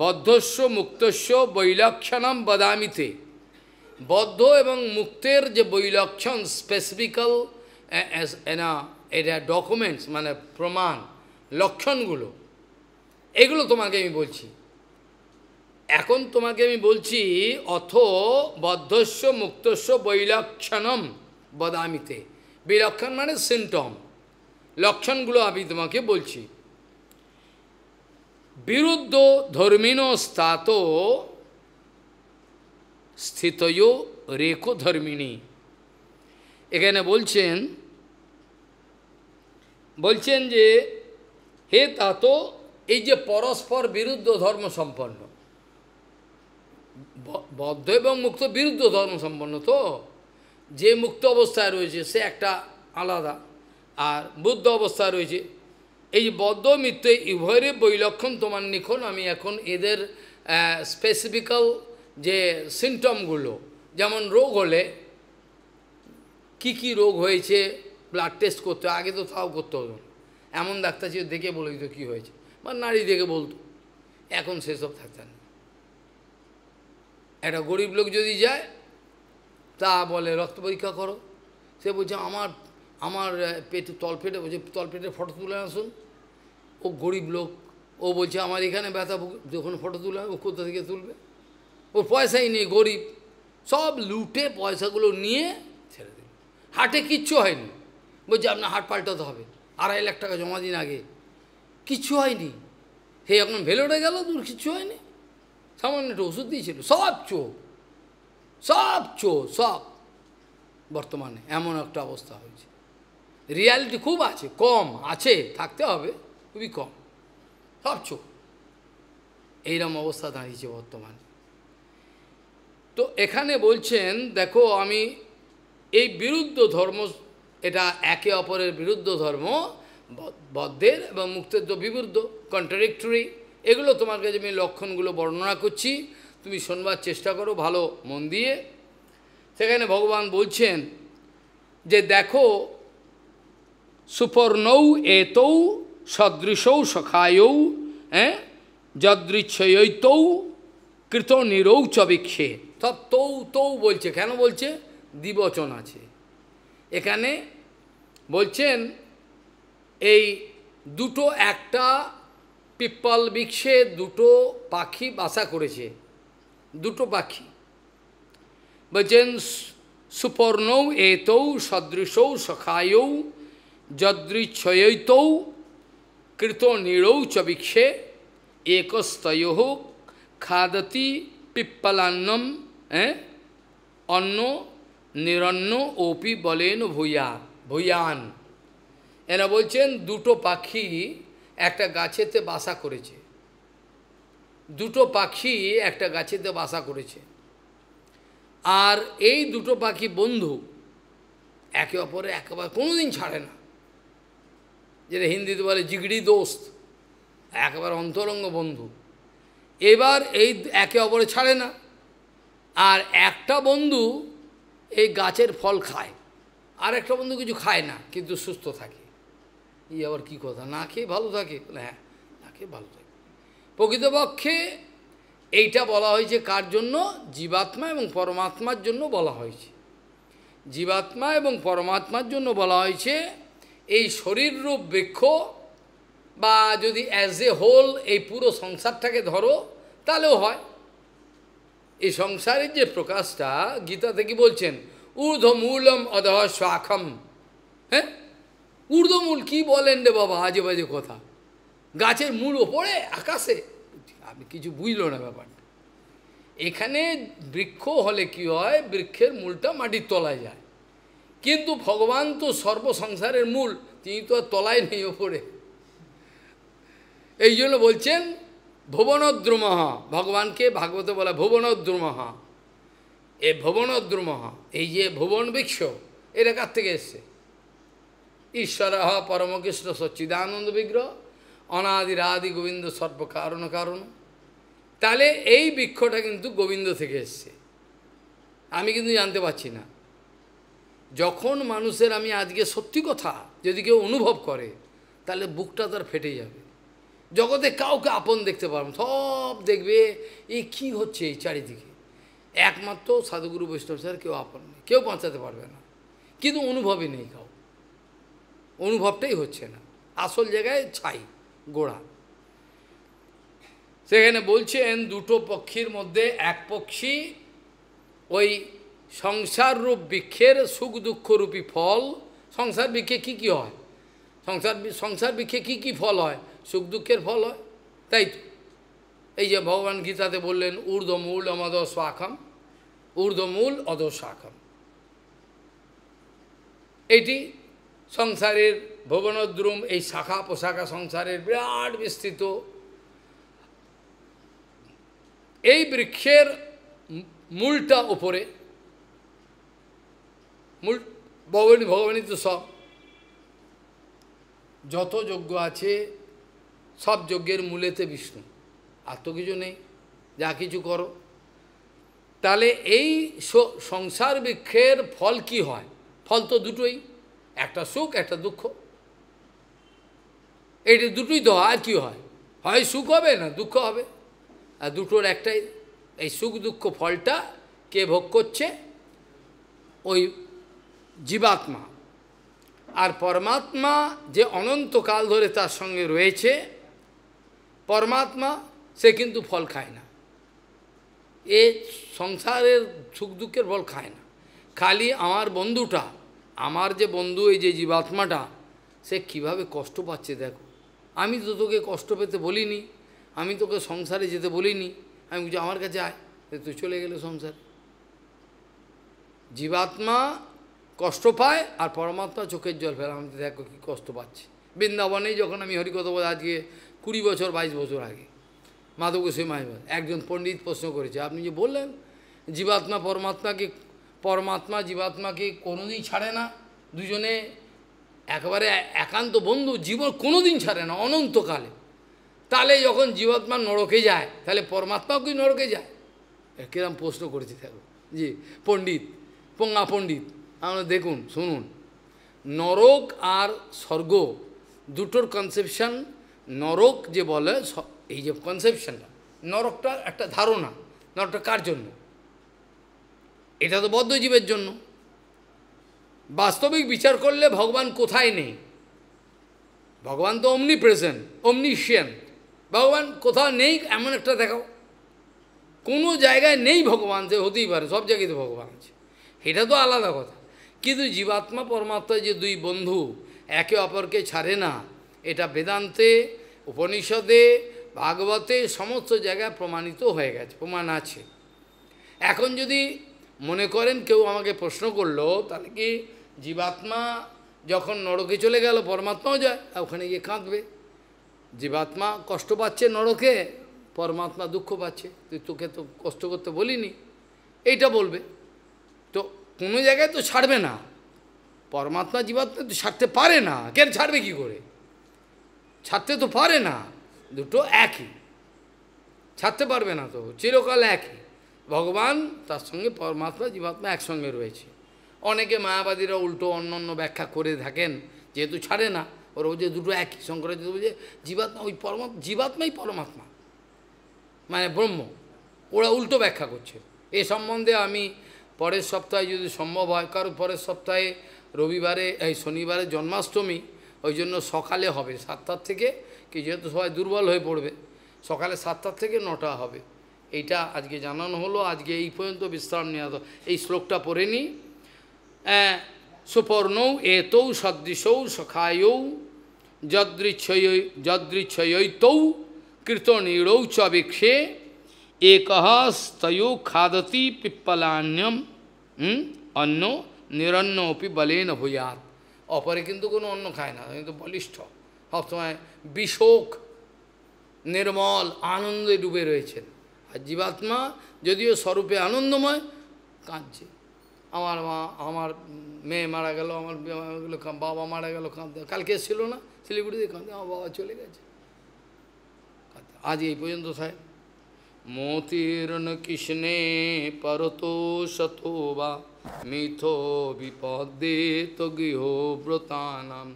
বদ্ধস্ব মুক্তস্ব বৈলক্ষণম বদামিতে। বদ্ধ এবং মুক্তের যে বৈলক্ষণ, স্পেসিফিক্যাল এটা ডকুমেন্টস, মানে প্রমাণ, লক্ষণগুলো, এগুলো তোমাকে আমি বলছি। এখন তোমাকে আমি বলছি অথ বদ্ধস্ব মুক্তস্ব বৈলক্ষণম বদামিতে। বিলক্ষণ মানে সিমটম, লক্ষণগুলো আমি তোমাকে বলছি। বিরুদ্ধ ধর্মিণ স্থাত স্থিতয় রেখো ধর্মিণী। এখানে বলছেন যে হে তাত, এই যে পরস্পর বিরুদ্ধ ধর্ম সম্পন্ন, বদ্ধ এবং মুক্ত বিরুদ্ধ ধর্ম সম্পন্ন, তো যে মুক্ত অবস্থায় রয়েছে সে একটা আলাদা, আর বুদ্ধ অবস্থায় রয়েছে। এই বদ্ধ মিথ্যে উভয়ের বৈলক্ষণ তোমার নিখন আমি এখন এদের স্পেসিফিক্যাল যে সিমটমগুলো, যেমন রোগ হলে কি রোগ হয়েছে ব্লাড টেস্ট করতে, আগে তো তাও করতে হতো, এমন ডাক্তার ছিল দেখে বলে দিত কী হয়েছে, বা নারী দেখে বলতো, এখন সেসব থাকতে না। একটা গরিব লোক যদি যায়, তা বলে রক্ত পরীক্ষা করো, সে বলছে আমার পেটে তলপেটে, বলছে তলপেটের ফটো তুলে আসুন। ও গরিব লোক, ও বলছে আমার এখানে ব্যথা, যখন ফটো তুলে ও কোথা থেকে তুলবে, ওর পয়সাই নেই, গরিব, সব লুটে পয়সাগুলো নিয়ে ছেড়ে দিল। হাটে কিচ্ছু হয়নি, বলছে আপনার হাট পাল্টাতে হবে, 2.5 লাখ টাকা জমা দিন আগে, কিচ্ছু হয়নি। হে এখন ভেলোরে গেল, দূর কিচ্ছু হয়নি, সামান্য একটা ওষুধ দিয়েছিল। সব চোর বর্তমানে এমন একটা অবস্থা হয়েছে। রিয়ালিটি খুব আছে, কম আছে, থাকতে হবে, খুবই কম, সব চোর। এইরকম অবস্থা দাঁড়িয়েছে বর্তমানে। তো এখানে বলছেন দেখো, আমি এই বিরুদ্ধ ধর্ম, এটা একে অপরের বিরুদ্ধ ধর্ম, বদ্ধের এবং মুক্তের তো বিরুদ্ধ, কন্ট্রাডিক্টরি, এগুলো তোমার কাছে আমি লক্ষণগুলো বর্ণনা করছি, তুমি শোনবার চেষ্টা করো ভালো মন দিয়ে। সেখানে ভগবান বলছেন যে দেখো, সুপর্ণৌ এতৌ সদৃশৌ সখায়ৌ যদৃচ্ছয়ৈতৌ কৃত নিরৌ চবিক্ষে। সব তৌ বলছে, কেন বলছে? দ্বিবচন আছে এখানে। বলছেন এই দুটো, একটা পিপ্পল বৃক্ষে দুটো পাখি বাসা করেছে, দুটো পাখি। বলছেন সুপর্ণৌ এতৌ সদৃশৌ সখায়ৌ যদৃচ্ছয়ৈতৌ কৃত নিরৌ চবিক্ষে একস্তয়োঃ খাদতি পিপ্পলান্নম অন্ন নিরন্ন ওপি বলেন ভূয়ান। এরা বলছেন দুটো পাখি একটা গাছেতে বাসা করেছে, দুটো পাখি একটা গাছেতে বাসা করেছে, আর এই দুটো পাখি বন্ধু, একে অপরে একেবারে কোনোদিন ছাড়ে না, যেটা হিন্দিতে বলে জিগড়ি দোস্ত, একেবারে অন্তরঙ্গ বন্ধু। এবার এই একে অপরে ছাড়ে না, আর একটা বন্ধু এই গাছের ফল খায়, আর একটা বন্ধু কিছু খায় না কিন্তু সুস্থ থাকে। এই আবার কী কথা, না খেয়ে ভালো থাকে? হ্যাঁ, না খেয়ে ভালো থাকে। প্রকৃতপক্ষে এইটা বলা হয়েছে কার জন্য? জীবাত্মা এবং পরমাত্মার জন্য বলা হয়েছে। জীবাত্মা এবং পরমাত্মার জন্য বলা হয়েছে। এই শরীররূপ বৃক্ষ, বা যদি অ্যাজ এ হোল এই পুরো সংসারটাকে ধরো তাহলেও হয়। এই সংসারের যে প্রকাশটা গীতা থেকে বলছেন, ঊর্ধ্বমূলম অধঃ শাখম। হ্যাঁ, ঊর্ধ্বমূল কি বলেন রে বাবা, আজে বাজে কথা। গাছের মূল ওপরে আকাশে, আপনি কিছু বুঝলো না ব্যাপারটা। এখানে বৃক্ষ হলে কি হয়, বৃক্ষের মূলটা মাটির তলায় যায়, কিন্তু ভগবান তো সর্বসংসারের মূল, তিনি তো আর তলায় নেই, ওপরে। এই জন্য বলছেন ভুবনদ্রুমঃ, ভগবানকে ভাগবতে বলা ভুবনদ্রুমঃ। এই ভুবনদ্রুমঃ, এই যে ভুবন বৃক্ষ, এটা কার থেকে এসছে? ঈশ্বর পরমকৃষ্ণ সচ্চিদানন্দ বিগ্রহ, অনাদিরাদি গোবিন্দ সর্বকারণ কারণ। তাহলে এই বৃক্ষটা কিন্তু গোবিন্দ থেকে এসছে, আমি কিন্তু জানতে পারছি না। যখন মানুষের, আমি আজকে সত্যি কথা যদি কেউ অনুভব করে, তাহলে বুকটা তার ফেটে যাবে। জগতে কাউকে আপন দেখতে পারবো, সব দেখবে এই কী হচ্ছে এই চারিদিকে। একমাত্র সাধুগুরু বৈষ্ণব স্যার কেউ আপন নেই, কেউ বাঁচাতে পারবে না। কিন্তু অনুভবই নেই, কাউ অনুভবটাই হচ্ছে না, আসল জায়গায় ছাই গোড়া। সেখানে বলছেন দুটো পক্ষীর মধ্যে এক পক্ষী ওই সংসার রূপ বৃক্ষের সুখ দুঃখরূপী ফল। সংসার বৃক্ষে কী কী হয়? সংসার বৃক্ষে কী কী ফল হয়? সুখ দুঃখের ফল হয়, তাই তো। এই যে ভগবান গীতাতে বললেন ঊর্ধ্বমূল অমদ শাখম, ঊর্ধ্বমূল অধ শাখম। এটি সংসারের ভুবনদ্রুম, এই শাখা প্রশাখা সংসারের বিরাট বিস্তৃত। এই বৃক্ষের মূলটা ওপরে, মূল ভগবানই তো সব। যত যজ্ঞ আছে সব যজ্ঞের মূলেতে বিষ্ণু, আর তো কিছু নেই, যা কিছু করো। তাহলে এই সংসার বৃক্ষের ফল কি হয়? ফল তো দুটোই, একটা সুখ একটা দুঃখ। এইটা দুটোই তো, আর কি হয়? হয় সুখ হবে না দুঃখ হবে, আর দুটোর একটাই। এই সুখ দুঃখ ফলটা কে ভোগ করছে? ওই জীবাত্মা। আর পরমাত্মা যে অনন্তকাল ধরে তার সঙ্গে রয়েছে, পরমাত্মা সে কিন্তু ফল খায় না, এ সংসারের সুখ দুঃখের ফল খায় না। খালি আমার বন্ধুটা, আমার যে বন্ধু এই যে জীবাত্মাটা, সে কিভাবে কষ্ট পাচ্ছে দেখো। আমি তো তোকে কষ্ট পেতে বলিনি, আমি তোকে সংসারে যেতে বলিনি, আমি বলছি আমার কাছে আয়, তুই চলে গেলে সংসারে। জীবাত্মা কষ্ট পায় আর পরমাত্মা চোখের জল ফেলে, আমি দেখো কী কষ্ট পাচ্ছে। বৃন্দাবনেই যখন আমি হরিকথা বলি, আজকে 20 বছর 22 বছর আগে, মাধব গোস্বামী মহারাজ একজন পণ্ডিত প্রশ্ন করেছে, আপনি যে বললেন জীবাত্মা পরমাত্মা জীবাত্মাকে কোনোদিন ছাড়ে না, দুজনে একেবারে একান্ত বন্ধু, জীবন কোনোদিন ছাড়ে না অনন্তকালে। তাহলে যখন জীবাত্মা নরকে যায়, তাহলে পরমাত্মাও কি নরকে যায়? কিরম প্রশ্ন করেছি থাকো জি পণ্ডিত, পঙ্গা পণ্ডিত। আমরা দেখুন শুনুন, নরক আর স্বর্গ দুটোর কনসেপশন। নরক যে বলে, এই যে কনসেপশনটা, নরকটা একটা ধারণা। নরকটা কার জন্য? এটা তো বদ্ধজীবের জন্য। বাস্তবিক বিচার করলে ভগবান কোথায় নেই? ভগবান তো অমনি প্রেজেন্ট, অমনিশিয়েন্ট। ভগবান কোথাও নেই এমন একটা দেখাও। কোনো জায়গায় নেই ভগবান, যে হতেই পারে, সব জায়গায় তো ভগবান আছে, এটা তো আলাদা কথা। কিন্তু জীবাত্মা পরমাত্মা যে দুই বন্ধু, একে অপরকে ছাড়ে না, এটা বেদান্তে, উপনিষদে, ভাগবতে সমস্ত জায়গায় প্রমাণিত হয়ে গেছে, প্রমাণ আছে। এখন যদি মনে করেন, কেউ আমাকে প্রশ্ন করলো, তাহলে কি জীবাত্মা যখন নরকে চলে গেল পরমাত্মাও যায়, ওখানে গিয়ে কাঁদবে। জীবাত্মা কষ্ট পাচ্ছে নরকে, পরমাত্মা দুঃখ পাচ্ছে, তোকে তো কষ্ট করতে বলিনি, এইটা বলবে। তো কোনো জায়গায় তো ছাড়বে না, পরমাত্মা জীবাত্মা তো ছাড়তে পারে না, কেন ছাড়বে কি করে? ছাড়তে তো পারে না, দুটো একই, ছাড়তে পারবে না তো, চিরকাল একই। ভগবান তার সঙ্গে পরমাত্মা জীবাত্মা একসঙ্গে রয়েছে। অনেকে মায়াবাদীরা উল্টো অন্য অন্য ব্যাখ্যা করে থাকেন, যেহেতু ছাড়ে না, ওরা যে দুটো একই। শঙ্করাচার্য বলছে জীবাত্মা ওই পরমাত্মা, জীবাত্মাই পরমাত্মা মানে ব্রহ্ম, ওরা উল্টো ব্যাখ্যা করছে। এ সম্বন্ধে আমি পরের সপ্তাহে যদি সম্ভব হয়, কারণ পরের সপ্তাহে রবিবারে, এই শনিবারে জন্মাষ্টমী, ওই জন্য সকালে হবে 7টার থেকে, কি যেহেতু সবাই দুর্বল হয়ে পড়বে, সকালে 7টার থেকে 9টা হবে। এইটা আজকে জানানো হলো। আজকে এই পর্যন্ত বিশ্রাম নেওয়া। এই শ্লোকটা পড়ে নিই। সুপর্ণৌ এতৌ সদৃশৌ সখায়ৌ যদৃচ্ছয়ৈতৌ কৃতনীড়ৌ চ বৃক্ষে একঃ স্তয়ো খাদতি পিপ্পলান্যম অন্ন নিরন্নপি বলেন ভূয়াৎ। অপরে কিন্তু কোনো অন্ন খায় না, কিন্তু বলিষ্ঠ, সবসময় বিষোক নির্মল আনন্দে ডুবে রয়েছেন। আর জীবাত্মা যদিও স্বরূপে আনন্দময়, কাঁদছে। আমার মা, আমার মেয়ে মারা গেল, আমার বাবা মারা গেল, কাঁদতে, কালকে এসেছিল না শিলিগুড়িতে, কাঁদতে আমার বাবা চলে গেছে। আজ এই পর্যন্ত সাহেব। মোতির্ন কৃষ্ণে পরতো শতো বা মিথো বিপদে তো গৃহ ব্রতানাম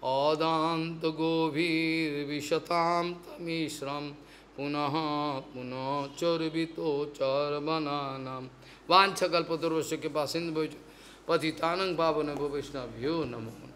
অদান্ত গভীর বিশতাম তমিশ্রম পুনঃ পুনঃ চর্বিত চর্বনানাম वाञ्छकल्पतरुश्च कृपासिन्धुभ्यो पतितानं पावनेभ्यो वैष्णवेभ्यो नमो नमः।